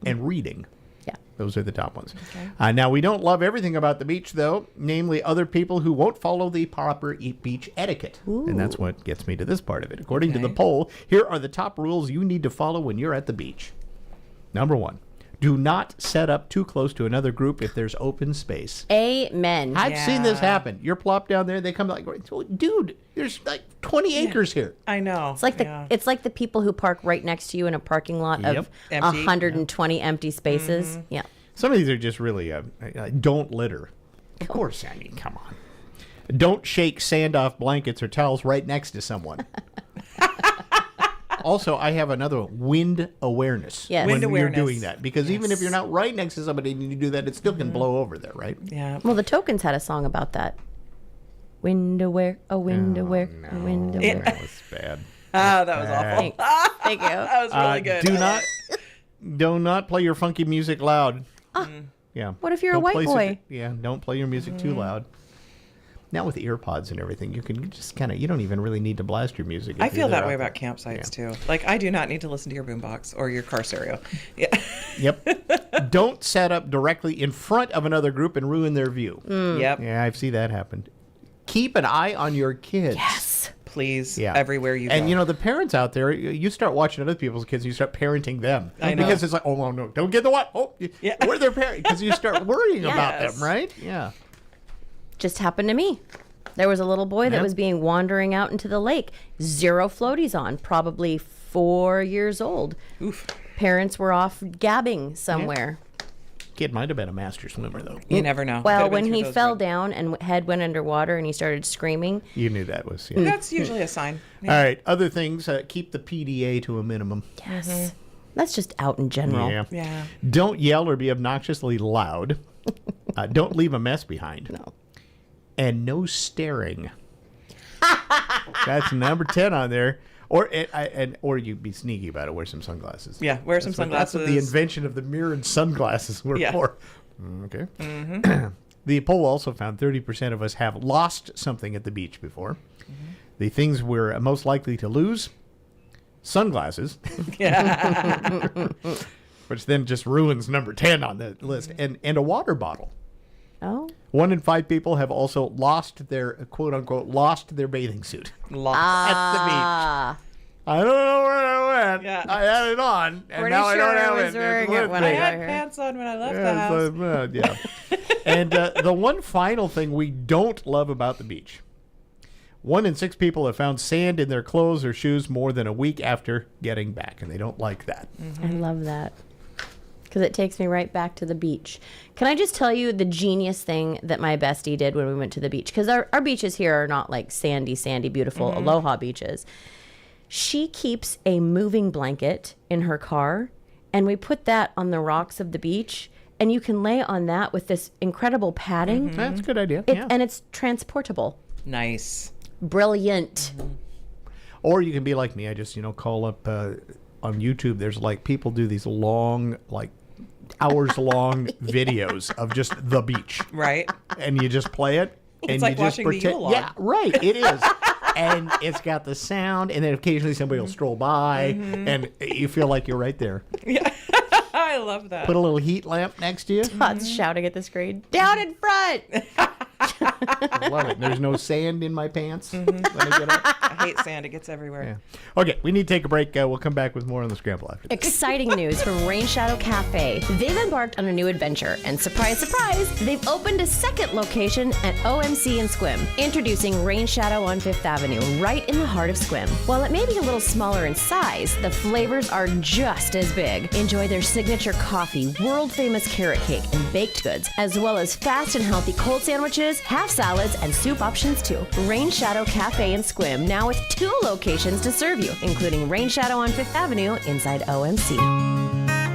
and reading. Yeah. Those are the top ones. Okay. Now, we don't love everything about the beach, though, namely other people who won't follow the proper beach etiquette. Ooh. And that's what gets me to this part of it. According to the poll, here are the top rules you need to follow when you're at the beach. Number 1, Do not set up too close to another group if there's open space. Amen. I've seen this happen. You're plopped down there, they come like, dude, there's like 20 acres here. I know. It's like the people who park right next to you in a parking lot of Empty. 120 empty spaces. Mm-hmm. Yeah. Some of these are just really, don't litter. Of course, I mean, come on. Don't shake sand off blankets or towels right next to someone. Also, I have another one, wind awareness. Yes. When Wind you're awareness. doing that. Because even if you're not right next to somebody and you do that, it still can blow over there, right? Yeah. Well, the Tokens had a song about that. Wind aware, a wind aware, a wind aware. That was bad. Oh, that was awful. Thank you. That was really good. Do not play your funky music loud. Yeah. What if you're Don't a white play boy? don't play your music too loud. Now with earpods and everything, you can just kind of, you don't even really need to blast your music. I feel that way about campsites too. Like, I do not need to listen to your boombox or your car stereo. Yeah. Yep. Don't set up directly in front of another group and ruin their view. Yep. Yeah, I've seen that happen. Keep an eye on your kids. Yes. Please, Yeah. everywhere you go. And, the parents out there, you start watching other people's kids and you start parenting them. I know. Because it's like, oh, no, don't get the what? Oh, we're their parents. Because you start worrying about them, right? Yeah. Just happened to me. There was a little boy that was being wandering out into the lake. 0 floaties on, probably 4 years old. Oof. Parents were off gabbing somewhere. Kid might have been a master swimmer, though. You never know. Well, when he fell down and head went underwater and he started screaming. You knew that was, That's usually a sign. Yeah. All right. Other things, keep the PDA to a minimum. Yes. That's just out in general. Yeah. Don't yell or be obnoxiously loud. Don't leave a mess behind. No. And no staring. That's number 10 on there. Or you be sneaky about it. Wear some sunglasses. Yeah, wear some sunglasses. That's what the invention of the mirrored sunglasses were for. Okay. Mm-hmm. The poll also found 30% of us have lost something at the beach before. Mm-hmm. The things we're most likely to lose: sunglasses. Which then just ruins number 10 on the list. And a water bottle. Oh. 1 in 5 people have also lost their, quote unquote, lost their bathing suit. Lost. At the beach. I don't know where I went. Yeah. I had it on, and Pretty now I don't sure have I was it. wearing it when I I got had here. pants on when I left the house. And the one final thing we don't love about the beach: 1 in 6 people have found sand in their clothes or shoes more than a week after getting back, and they don't like that. I love that. Because it takes me right back to the beach. Can I just tell you the genius thing that my bestie did when we went to the beach? Because our beaches here are not like sandy, beautiful aloha beaches. She keeps a moving blanket in her car, and we put that on the rocks of the beach, and you can lay on that with this incredible padding. That's a good idea. And it's transportable. Nice. Brilliant. Or you can be like me. I just, call up on YouTube. There's like people do these long, like hours-long videos of just the beach. Right. And you just play it. It's and like you just watching the pretend. Yule log. Yeah, right. It is. And it's got the sound, and then occasionally somebody will stroll by, and you feel like you're right there. Yeah. I love that. Put a little heat lamp next to you. Todd's shouting at the screen, down in front. I love it. There's no sand in my pants when I get up. I hate sand. It gets everywhere. Yeah. Okay, we need to take a break. We'll come back with more on the Scramble after this. Exciting news from Rain Shadow Cafe. They've embarked on a new adventure, and surprise, surprise, they've opened a second location at OMC in Squim. Introducing Rain Shadow on 5th Avenue, right in the heart of Squim. While it may be a little smaller in size, the flavors are just as big. Enjoy their signature coffee, world-famous carrot cake, and baked goods, as well as fast and healthy cold sandwiches, half salads, and soup options too. Rain Shadow Cafe in Squim, now with 2 locations to serve you, including Rain Shadow on 5th Avenue inside OMC.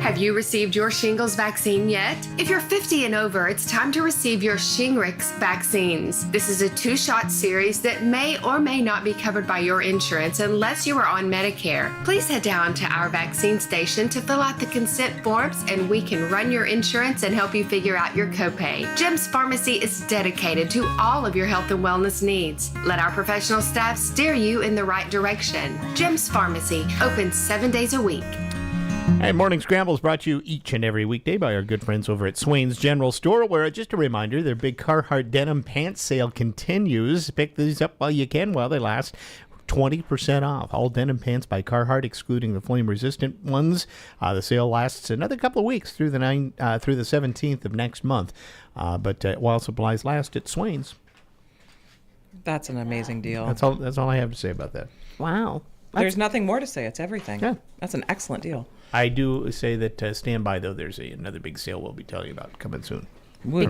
Have you received your shingles vaccine yet? If you're 50 and over, it's time to receive your Shingrix vaccines. This is a 2-shot series that may or may not be covered by your insurance unless you are on Medicare. Please head down to our vaccine station to fill out the consent forms, and we can run your insurance and help you figure out your copay. Jim's Pharmacy is dedicated to all of your health and wellness needs. Let our professional staff steer you in the right direction. Jim's Pharmacy, open 7 days a week. Hey, Morning Scramble is brought to you each and every weekday by our good friends over at Swain's General Store, where, just a reminder, their big Carhartt denim pants sale continues. Pick these up while you can, while they last. 20% off. All denim pants by Carhartt, excluding the flame-resistant ones. The sale lasts another couple of weeks through the 17th of next month. But while supplies last, at Swain's. That's an amazing deal. That's all I have to say about that. Wow. There's nothing more to say. It's everything. Yeah. That's an excellent deal. I do say that stand by, though. There's another big sale we'll be telling you about coming soon. Big.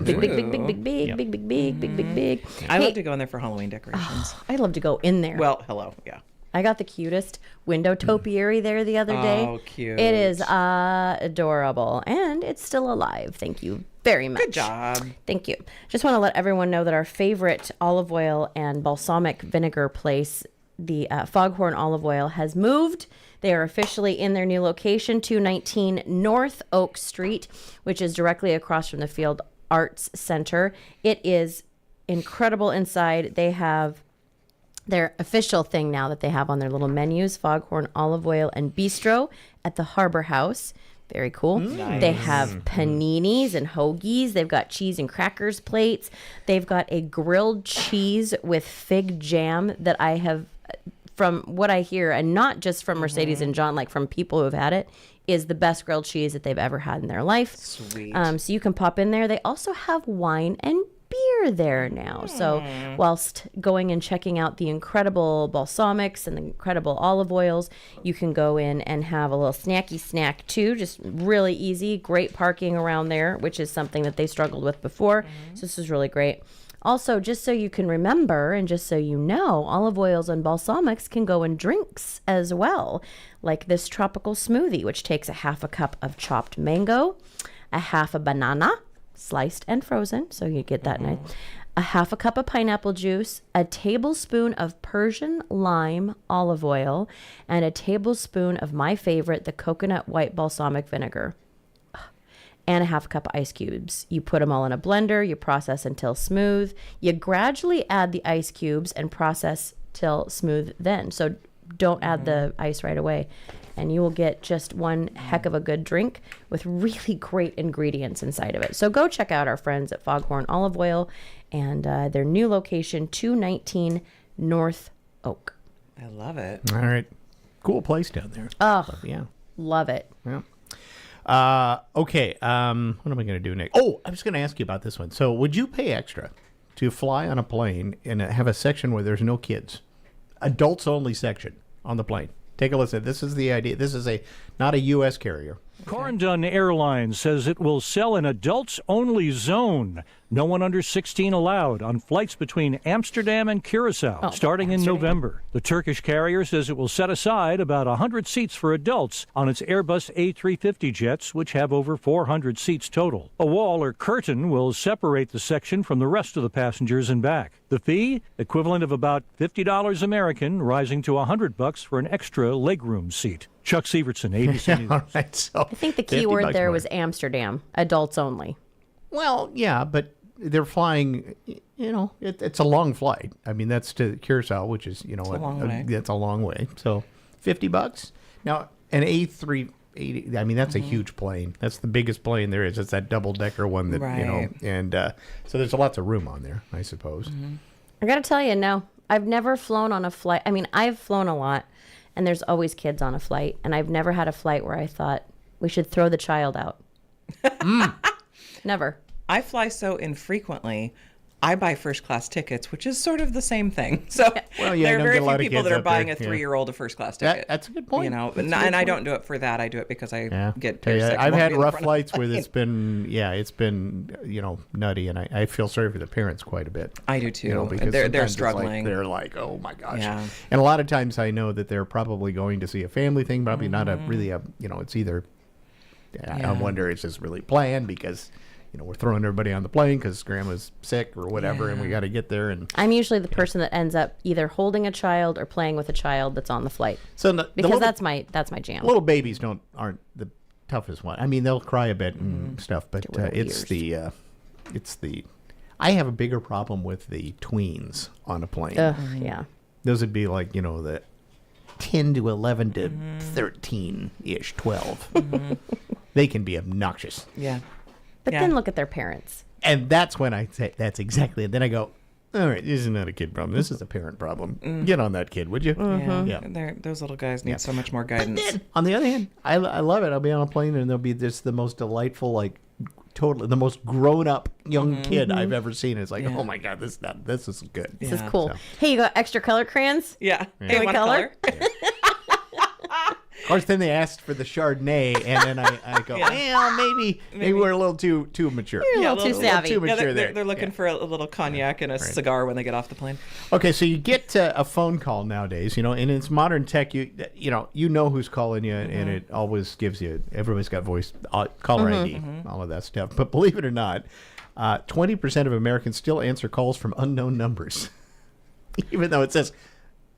I love to go in there for Halloween decorations. I love to go in there. Well, hello. Yeah. I got the cutest window topiary there the other day. Oh, cute. It is adorable. And it's still alive. Thank you very much. Good job. Thank you. Just want to let everyone know that our favorite olive oil and balsamic vinegar place, the Foghorn Olive Oil, has moved. They are officially in their new location, 219 North Oak Street, which is directly across from the Field Arts Center. It is incredible inside. They have their official thing now that they have on their little menus, Foghorn Olive Oil and Bistro at the Harbor House. Very cool. Nice. They have paninis and hoagies. They've got cheese and crackers plates. They've got a grilled cheese with fig jam that I have, from what I hear, and not just from Mercedes and John, like from people who have had it, is the best grilled cheese that they've ever had in their life. Sweet. So you can pop in there. They also have wine and beer there now. So whilst going and checking out the incredible balsamics and the incredible olive oils, you can go in and have a little snacky snack too. Just really easy. Great parking around there, which is something that they struggled with before. So this is really great. Also, just so you can remember and just so you know, olive oils and balsamics can go in drinks as well, like this tropical smoothie, which takes a half a cup of chopped mango, a half a banana, sliced and frozen, so you get that nice, a half a cup of pineapple juice, a tablespoon of Persian lime olive oil, and a tablespoon of my favorite, the coconut white balsamic vinegar, and a half a cup of ice cubes. You put them all in a blender, you process until smooth. You gradually add the ice cubes and process till smooth then. So don't add the ice right away. And you will get just one heck of a good drink with really great ingredients inside of it. So go check out our friends at Foghorn Olive Oil and their new location, 219 North Oak. I love it. All right. Cool place down there. Oh, yeah. Love it. Yeah. Okay. What am I going to do next? Oh, I was going to ask you about this one. So would you pay extra to fly on a plane and have a section where there's no kids? Adults only section on the plane. Take a listen. This is the idea. This is not a U.S. carrier. Corendon Airlines says it will sell an adults-only zone. No one under 16 allowed on flights between Amsterdam and Curacao starting in November. The Turkish carrier says it will set aside about 100 seats for adults on its Airbus A350 jets, which have over 400 seats total. A wall or curtain will separate the section from the rest of the passengers and back. The fee, equivalent of about $50 American, rising to $100 for an extra legroom seat. Chuck Sievertson, ABC News. All right, so I think the key word there was Amsterdam, adults only. Well, yeah, but they're flying, it's a long flight. I mean, that's to Curacao, which is, a long way. That's a long way. So $50. Now, an A380, I mean, that's a huge plane. That's the biggest plane there is. It's that double-decker one that, and so there's lots of room on there, I suppose. I got to tell you, no, I've never flown on a flight. I mean, I've flown a lot, and there's always kids on a flight, and I've never had a flight where I thought we should throw the child out. Never. I fly so infrequently. I buy first class tickets, which is sort of the same thing. So there are very few people that are buying a 3-year-old a first class ticket. That's a good point. And I don't do it for that. I do it because I get sick. I've had rough flights where it's been nutty, and I feel sorry for the parents quite a bit. I do too. Because they're struggling. They're like, oh my gosh. Yeah. And a lot of times I know that they're probably going to see a family thing, probably not it's either. I wonder it's just really planned because. We're throwing everybody on the plane because grandma's sick or whatever, and we got to get there. And I'm usually the person that ends up either holding a child or playing with a child that's on the flight. So that's my jam. Little babies aren't the toughest one. I mean, they'll cry a bit and stuff, but it's the I have a bigger problem with the tweens on a plane. Yeah, those would be like the 10 to 11 to 13-ish, 12. They can be obnoxious. Yeah. But then look at their parents. And that's when I say, that's exactly it. Then I go, All right, this is not a kid problem. This is a parent problem. Get on that kid, would you? Yeah. Those little guys need so much more guidance. But then, on the other hand, I love it. I'll be on a plane and there'll be this the most delightful, like totally the most grown up young kid I've ever seen. It's like, oh my God, this is good. This is cool. So. Hey, you got extra color crayons? Yeah. Hey, what color? Of course, then they asked for the Chardonnay, and then I go, well, maybe we're a little too mature. You're a little too savvy. Too mature they're looking for a little cognac and a cigar when they get off the plane. Okay, so you get a phone call nowadays, and it's modern tech. You know who's calling you, and it always gives you. Everybody's got voice caller ID, all of that stuff. But believe it or not, 20% of Americans still answer calls from unknown numbers, even though it says.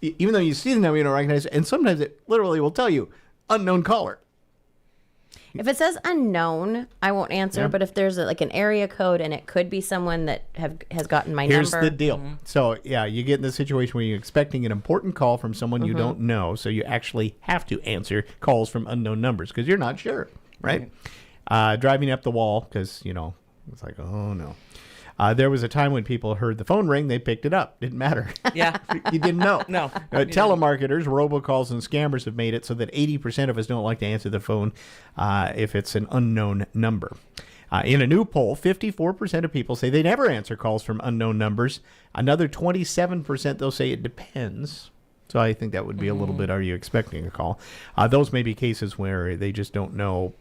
Even though you see the number, you don't recognize it, and sometimes it literally will tell you, unknown caller. If it says unknown, I won't answer, but if there's an area code and it could be someone that has gotten my number. Here's the deal. So, you get in the situation where you're expecting an important call from someone you don't know, so you actually have to answer calls from unknown numbers because you're not sure, right? Driving up the wall because, it's like, oh, no. There was a time when people heard the phone ring, they picked it up. Didn't matter. Yeah. You didn't know. No. Telemarketers, robocalls, and scammers have made it so that 80% of us don't like to answer the phone if it's an unknown number. In a new poll, 54% of people say they never answer calls from unknown numbers. Another 27%, they'll say it depends. So I think that would be a little bit, are you expecting a call? Those may be cases where they just don't know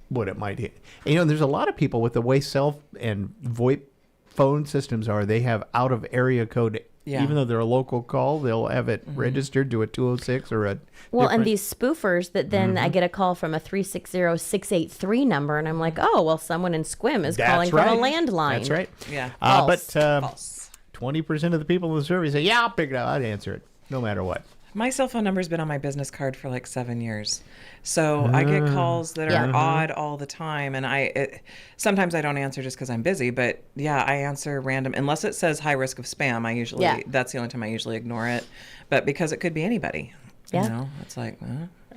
what it might hit. There's a lot of people with the way cell and VoIP phone systems are, they have out of area code. Even though they're a local call, they'll have it registered to a 206 or a and these spoofers that then I get a call from a 360-683 number, and I'm like, oh, well, someone in Squim is calling from a landline. That's right. Yeah. False. 20% of the people in the survey say, I'll pick it up. I'd answer it no matter what. My cell phone number's been on my business card for like 7 years. So I get calls that are odd all the time. And sometimes I don't answer just because I'm busy. But I answer random. Unless it says high risk of spam, that's the only time I usually ignore it. But because it could be anybody. It's like...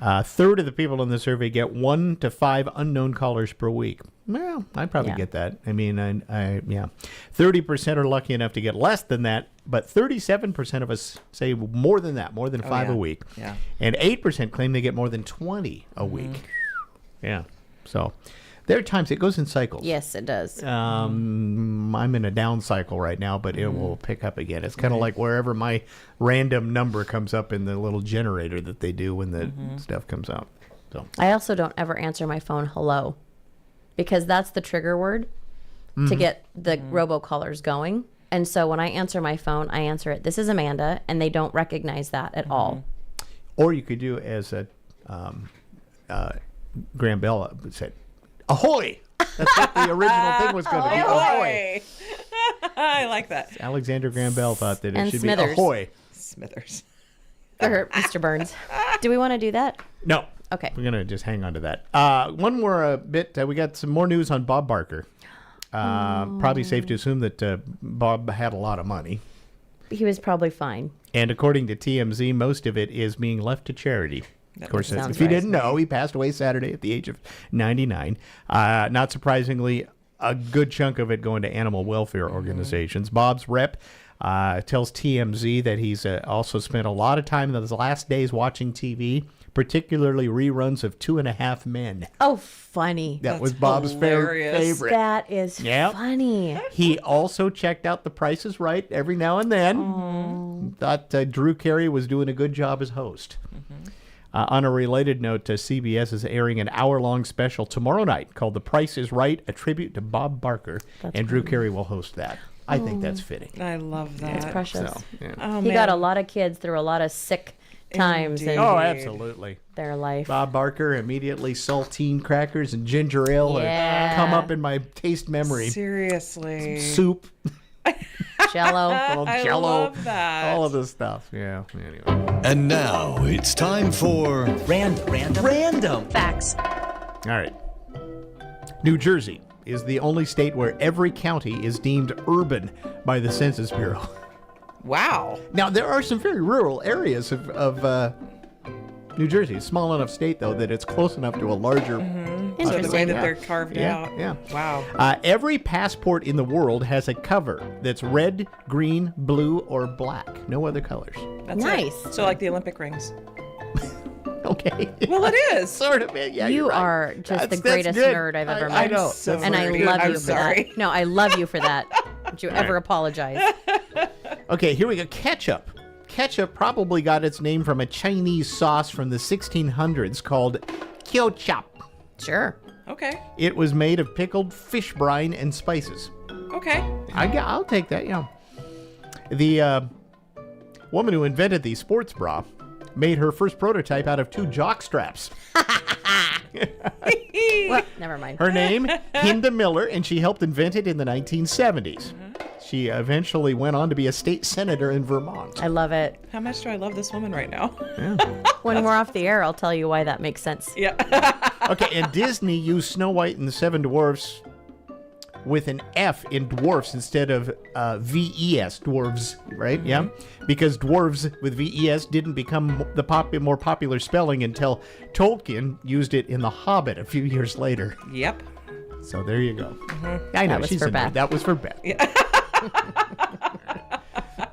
A third of the people in the survey get 1 to 5 unknown callers per week. Well, I'd probably get that. I mean, 30% are lucky enough to get less than that, but 37% of us say more than that, more than 5 a week. Yeah. And 8% claim they get more than 20 a week. Yeah. So there are times it goes in cycles. Yes, it does. I'm in a down cycle right now, but it will pick up again. It's kind of like wherever my random number comes up in the little generator that they do when the stuff comes out. So I also don't ever answer my phone hello, because that's the trigger word to get the robocallers going. And so when I answer my phone, I answer it, this is Amanda, and they don't recognize that at all. Or you could do as Graham Bell said, ahoy! That's what the original thing was going to be. Ahoy! I like that. Alexander Graham Bell thought that it should Smithers. be ahoy. Smithers. For Mr. Burns. Do we want to do that? No. Okay. We're going to just hang on to that. One more bit. We got some more news on Bob Barker. Probably safe to assume that Bob had a lot of money. He was probably fine. And according to TMZ, most of it is being left to charity. Of course, sounds if you right. didn't know, he passed away Saturday at the age of 99. Not surprisingly, a good chunk of it going to animal welfare organizations. Bob's rep tells TMZ that he's also spent a lot of time in his last days watching TV, particularly reruns of 2.5 Men. Oh, funny. That was Bob's favorite. That is funny. He also checked out The Price is Right every now and then. Thought Drew Carey was doing a good job as host. On a related note, CBS is airing an hour-long special tomorrow night called The Price is Right, a tribute to Bob Barker, and Drew Carey will host that. I think that's fitting. I love that. It's precious. Oh, he got a lot of kids through a lot of sick times in absolutely. their life. Bob Barker, immediately saltine crackers and ginger ale come up in my taste memory. Seriously. Soup. Jello. I love that. All of this stuff. Yeah. Anyway. And now it's time for Random Facts. All right. New Jersey is the only state where every county is deemed urban by the Census Bureau. Wow. Now, there are some very rural areas of New Jersey. It's a small enough state, though, that it's close enough to a larger population. the way that they're carved out. Yeah. Wow. Every passport in the world has a cover that's red, green, blue, or black. No other colors. That's nice. So like the Olympic rings. Okay. Well, it is. Sort of. Yeah, you right. are just the greatest good. nerd I've ever met. I know. And I love you for that. No, I love you for that. Don't you ever apologize. Okay, here we go. Ketchup. Ketchup probably got its name from a Chinese sauce from the 1600s called ketchup. Sure. Okay. It was made of pickled fish brine and spices. Okay. I'll take that, yeah. The woman who invented the sports bra made her first prototype out of 2 jock straps. Well, never mind. Her name, Hinda Miller, and she helped invent it in the 1970s. She eventually went on to be a state senator in Vermont. I love it. How much do I love this woman right now? Yeah. When we're off the air, I'll tell you why that makes sense. Yeah. Okay, and Disney used Snow White and the Seven Dwarfs with an F in dwarfs instead of VES, dwarves, right? Yeah, because dwarves with VES didn't become the more popular spelling until Tolkien used it in The Hobbit a few years later. Yep. So there you go. I know, she's a nerd. That was for Beth. Yeah.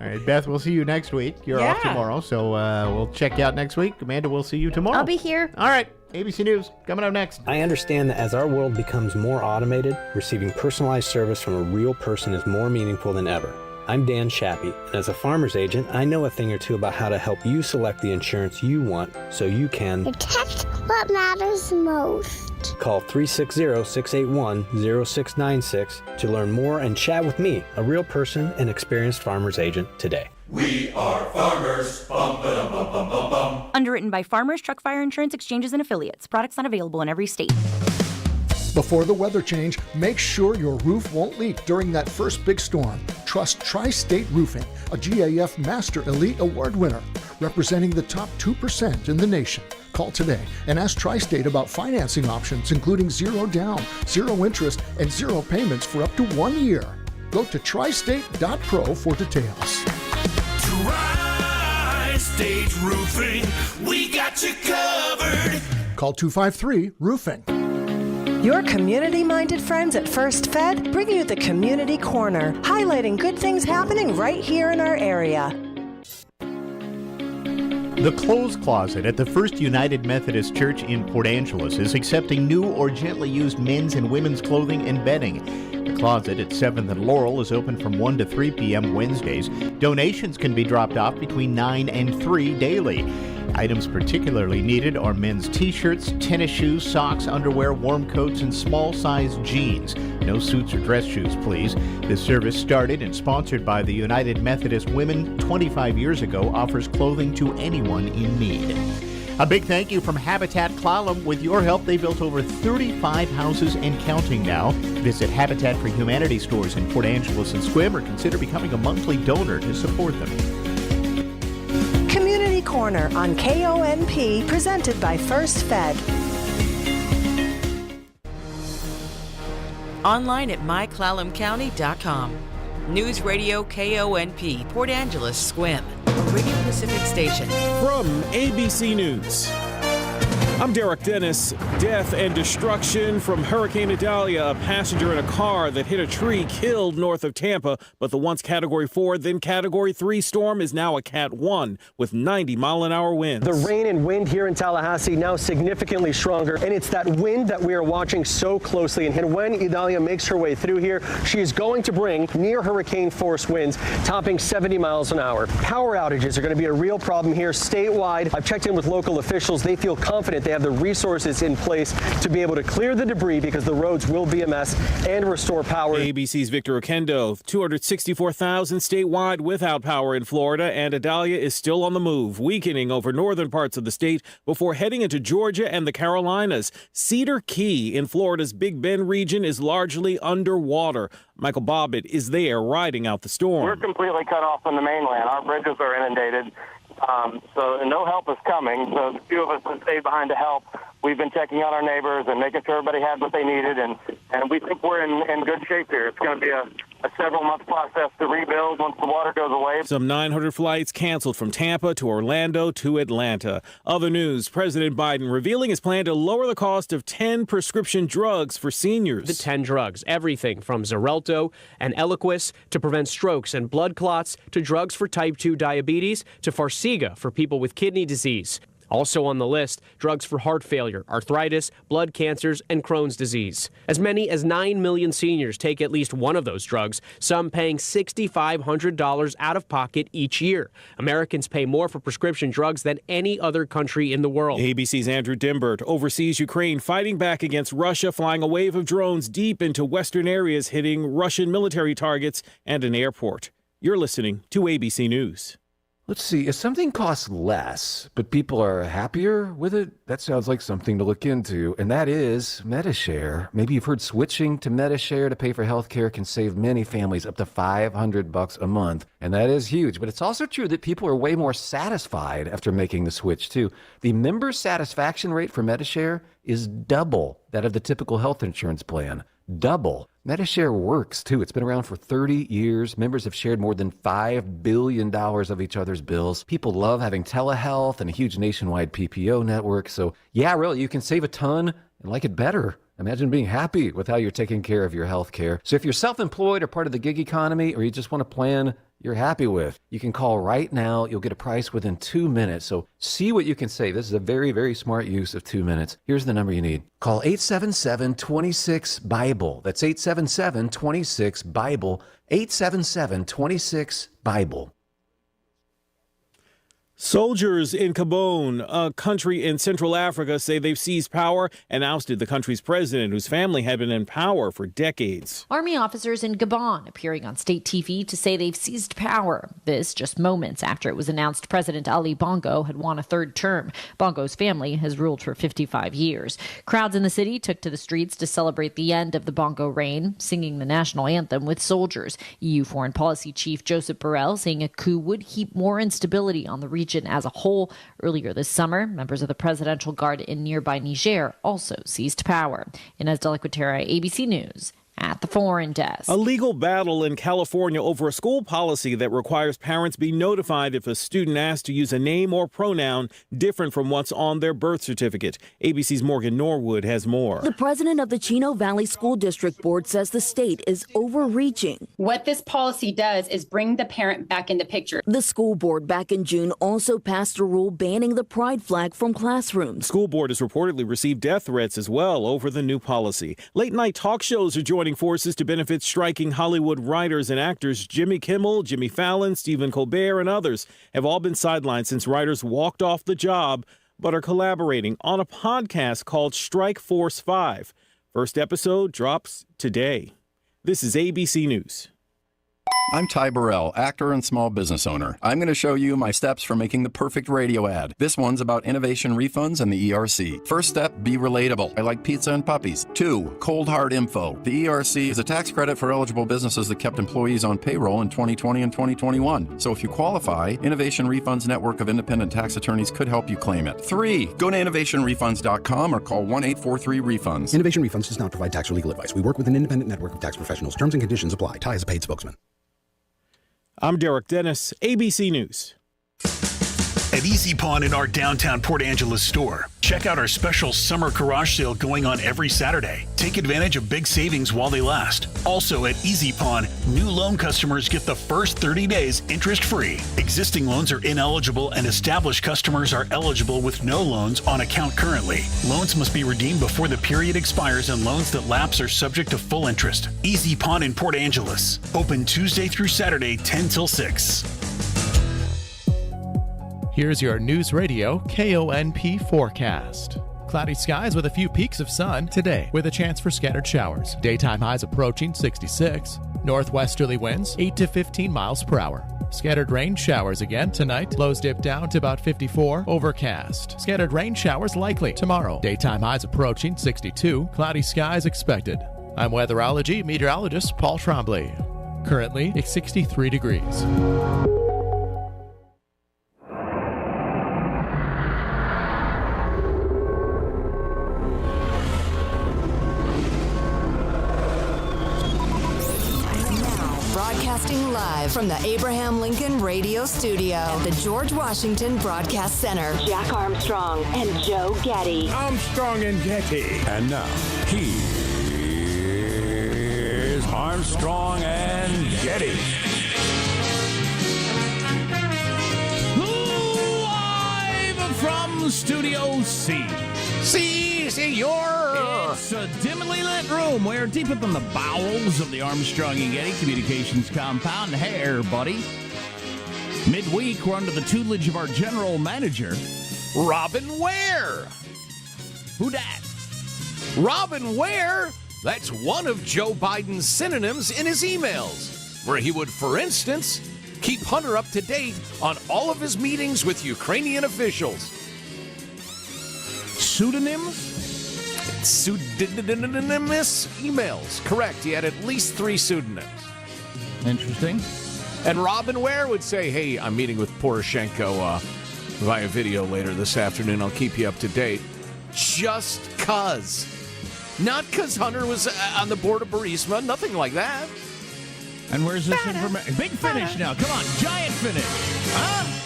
All right, Beth, we'll see you next week. You're off tomorrow, so we'll check you out next week. Amanda, we'll see you tomorrow. I'll be here. All right, ABC News coming up next. I understand that as our world becomes more automated, receiving personalized service from a real person is more meaningful than ever. I'm Dan Shappy, and as a farmer's agent, I know a thing or two about how to help you select the insurance you want so you can protect what matters most. Call 360-681-0696 to learn more and chat with me, a real person and experienced farmer's agent, today. We are farmers. Bum, ba-dum, bum, bum, bum, bum. Underwritten by Farmers Truck Fire Insurance Exchanges and Affiliates. Products not available in every state. Before the weather change, make sure your roof won't leak during that first big storm. Trust Tri-State Roofing, a GAF Master Elite Award winner, representing the top 2% in the nation. Call today and ask Tri-State about financing options, including 0 down, 0 interest, and 0 payments for up to 1 year. Go to tristate.pro for details. Tri-State Roofing, we got you covered. Call 253-ROOFING. Your community-minded friends at First Fed bring you the Community Corner, highlighting good things happening right here in our area. The Clothes Closet at the First United Methodist Church in Port Angeles is accepting new or gently used men's and women's clothing and bedding. The closet at 7th and Laurel is open from 1 to 3 p.m. Wednesdays. Donations can be dropped off between 9 and 3 daily. Items particularly needed are men's t-shirts, tennis shoes, socks, underwear, warm coats, and small-sized jeans. No suits or dress shoes, please. This service, started and sponsored by the United Methodist Women 25 years ago, offers clothing to anyone in need. A big thank you from Habitat Clallam. With your help, they built over 35 houses and counting now. Visit Habitat for Humanity stores in Port Angeles and Sequim, or consider becoming a monthly donor to support them. Community Corner on KONP, presented by First Fed. Online at myclallamcounty.com. Newsradio KONP, Port Angeles, Sequim, a Radio Pacific station. From ABC News, I'm Derek Dennis. Death and destruction from Hurricane Idalia. A passenger in a car that hit a tree killed north of Tampa, but the once Category 4, then Category 3 storm is now a Cat 1 with 90-mile-an-hour winds. The rain and wind here in Tallahassee now significantly stronger, and it's that wind that we are watching so closely. And when Idalia makes her way through here, she is going to bring near hurricane force winds topping 70 miles an hour. Power outages are going to be a real problem here statewide. I've checked in with local officials. They feel confident they have the resources in place to be able to clear the debris because the roads will be a mess and restore power. ABC's Victor Oquendo. 264,000 statewide without power in Florida, and Idalia is still on the move, weakening over northern parts of the state before heading into Georgia and the Carolinas. Cedar Key in Florida's Big Bend region is largely underwater. Michael Bobbitt is there riding out the storm. We're completely cut off from the mainland. Our bridges are inundated. So no help is coming. So the few of us that stayed behind to help, we've been checking out our neighbors and making sure everybody had what they needed, and we think we're in good shape here. It's going to be a several-month process to rebuild once the water goes away. Some 900 flights canceled from Tampa to Orlando to Atlanta. Other news, President Biden revealing his plan to lower the cost of 10 prescription drugs for seniors. The 10 drugs, everything from Xarelto and Eliquis to prevent strokes and blood clots, to drugs for type 2 diabetes, to Farxiga for people with kidney disease. Also on the list, drugs for heart failure, arthritis, blood cancers, and Crohn's disease. As many as 9 million seniors take at least one of those drugs, some paying $6,500 out of pocket each year. Americans pay more for prescription drugs than any other country in the world. ABC's Andrew Dimbert oversees Ukraine fighting back against Russia, flying a wave of drones deep into western areas, hitting Russian military targets and an airport. You're listening to ABC News. Let's see, if something costs less, but people are happier with it, that sounds like something to look into, and that is MediShare. Maybe you've heard switching to MediShare to pay for healthcare can save many families up to $500 a month, and that is huge. But it's also true that people are way more satisfied after making the switch, too. The member satisfaction rate for MediShare is double that of the typical health insurance plan. Double. MediShare works, too. It's been around for 30 years. Members have shared more than $5 billion of each other's bills. People love having telehealth and a huge nationwide PPO network. So, yeah, really, you can save a ton and like it better. Imagine being happy with how you're taking care of your health care. So if you're self-employed or part of the gig economy, or you just want a plan you're happy with, you can call right now. You'll get a price within 2 minutes. So see what you can save. This is a very, very smart use of 2 minutes. Here's the number you need. Call 877-26-BIBLE. That's 877-26-BIBLE. 877-26-BIBLE. Soldiers in Gabon, a country in Central Africa, say they've seized power and ousted the country's president, whose family had been in power for decades. Army officers in Gabon appearing on state TV to say they've seized power. This just moments after it was announced President Ali Bongo had won a third term. Bongo's family has ruled for 55 years. Crowds in the city took to the streets to celebrate the end of the Bongo reign, singing the national anthem with soldiers. EU Foreign Policy Chief Joseph Borrell saying a coup would heap more instability on the region as a whole. Earlier this summer, members of the Presidential Guard in nearby Niger also seized power. Inez de la Cuetara, ABC News. At the Foreign Desk. A legal battle in California over a school policy that requires parents be notified if a student asks to use a name or pronoun different from what's on their birth certificate. ABC's Morgan Norwood has more. The president of the Chino Valley School District Board says the state is overreaching. What this policy does is bring the parent back in the picture. The school board back in June also passed a rule banning the pride flag from classrooms. The school board has reportedly received death threats as well over the new policy. Late-night talk shows are joining forces to benefit striking Hollywood writers and actors. Jimmy Kimmel, Jimmy Fallon, Stephen Colbert, and others have all been sidelined since writers walked off the job, but are collaborating on a podcast called Strike Force 5. First episode drops today. This is ABC News. I'm Ty Burrell, actor and small business owner. I'm going to show you my steps for making the perfect radio ad. This one's about innovation refunds and the ERC. First step, be relatable. I like pizza and puppies. 2, cold hard info. The ERC is a tax credit for eligible businesses that kept employees on payroll in 2020 and 2021. So if you qualify, Innovation Refunds Network of Independent Tax Attorneys could help you claim it. 3, go to innovationrefunds.com or call 1-843-REFUNDS. Innovation Refunds does not provide tax or legal advice. We work with an independent network of tax professionals. Terms and conditions apply. Ty is a paid spokesman. I'm Derek Dennis, ABC News. At Easy Pawn in our downtown Port Angeles store, check out our special summer garage sale going on every Saturday. Take advantage of big savings while they last. Also at Easy Pawn, new loan customers get the first 30 days interest-free. Existing loans are ineligible and established customers are eligible with no loans on account currently. Loans must be redeemed before the period expires and loans that lapse are subject to full interest. Easy Pawn in Port Angeles. Open Tuesday through Saturday, 10 till 6. Here's your News Radio KONP forecast. Cloudy skies with a few peaks of sun today, with a chance for scattered showers. Daytime highs approaching 66. Northwesterly winds 8 to 15 miles per hour. Scattered rain showers again tonight. Lows dip down to about 54. Overcast. Scattered rain showers likely tomorrow. Daytime highs approaching 62. Cloudy skies expected. I'm weatherology meteorologist Paul Trombley. Currently, it's 63 degrees. Broadcasting live from the Abraham Lincoln Radio Studio at the George Washington Broadcast Center. Jack Armstrong and Joe Getty. Armstrong and Getty. And now, here's Armstrong and Getty. Live from Studio C. It's a dimly lit room. We're deep within the bowels of the Armstrong and Getty Communications compound. Hey, everybody. Midweek, we're under the tutelage of our general manager, Robin Ware. Who dat? Robin Ware? That's one of Joe Biden's synonyms in his emails, where he would, for instance, keep Hunter up to date on all of his meetings with Ukrainian officials. Pseudonyms? Pseudonymous emails. Correct. He had at least 3 pseudonyms. Interesting. And Robin Ware would say, hey, I'm meeting with Poroshenko via video later this afternoon. I'll keep you up to date. Just cuz. Not because Hunter was on the board of Burisma. Nothing like that. And where's this information? Big finish now. Come on. Giant finish. Huh?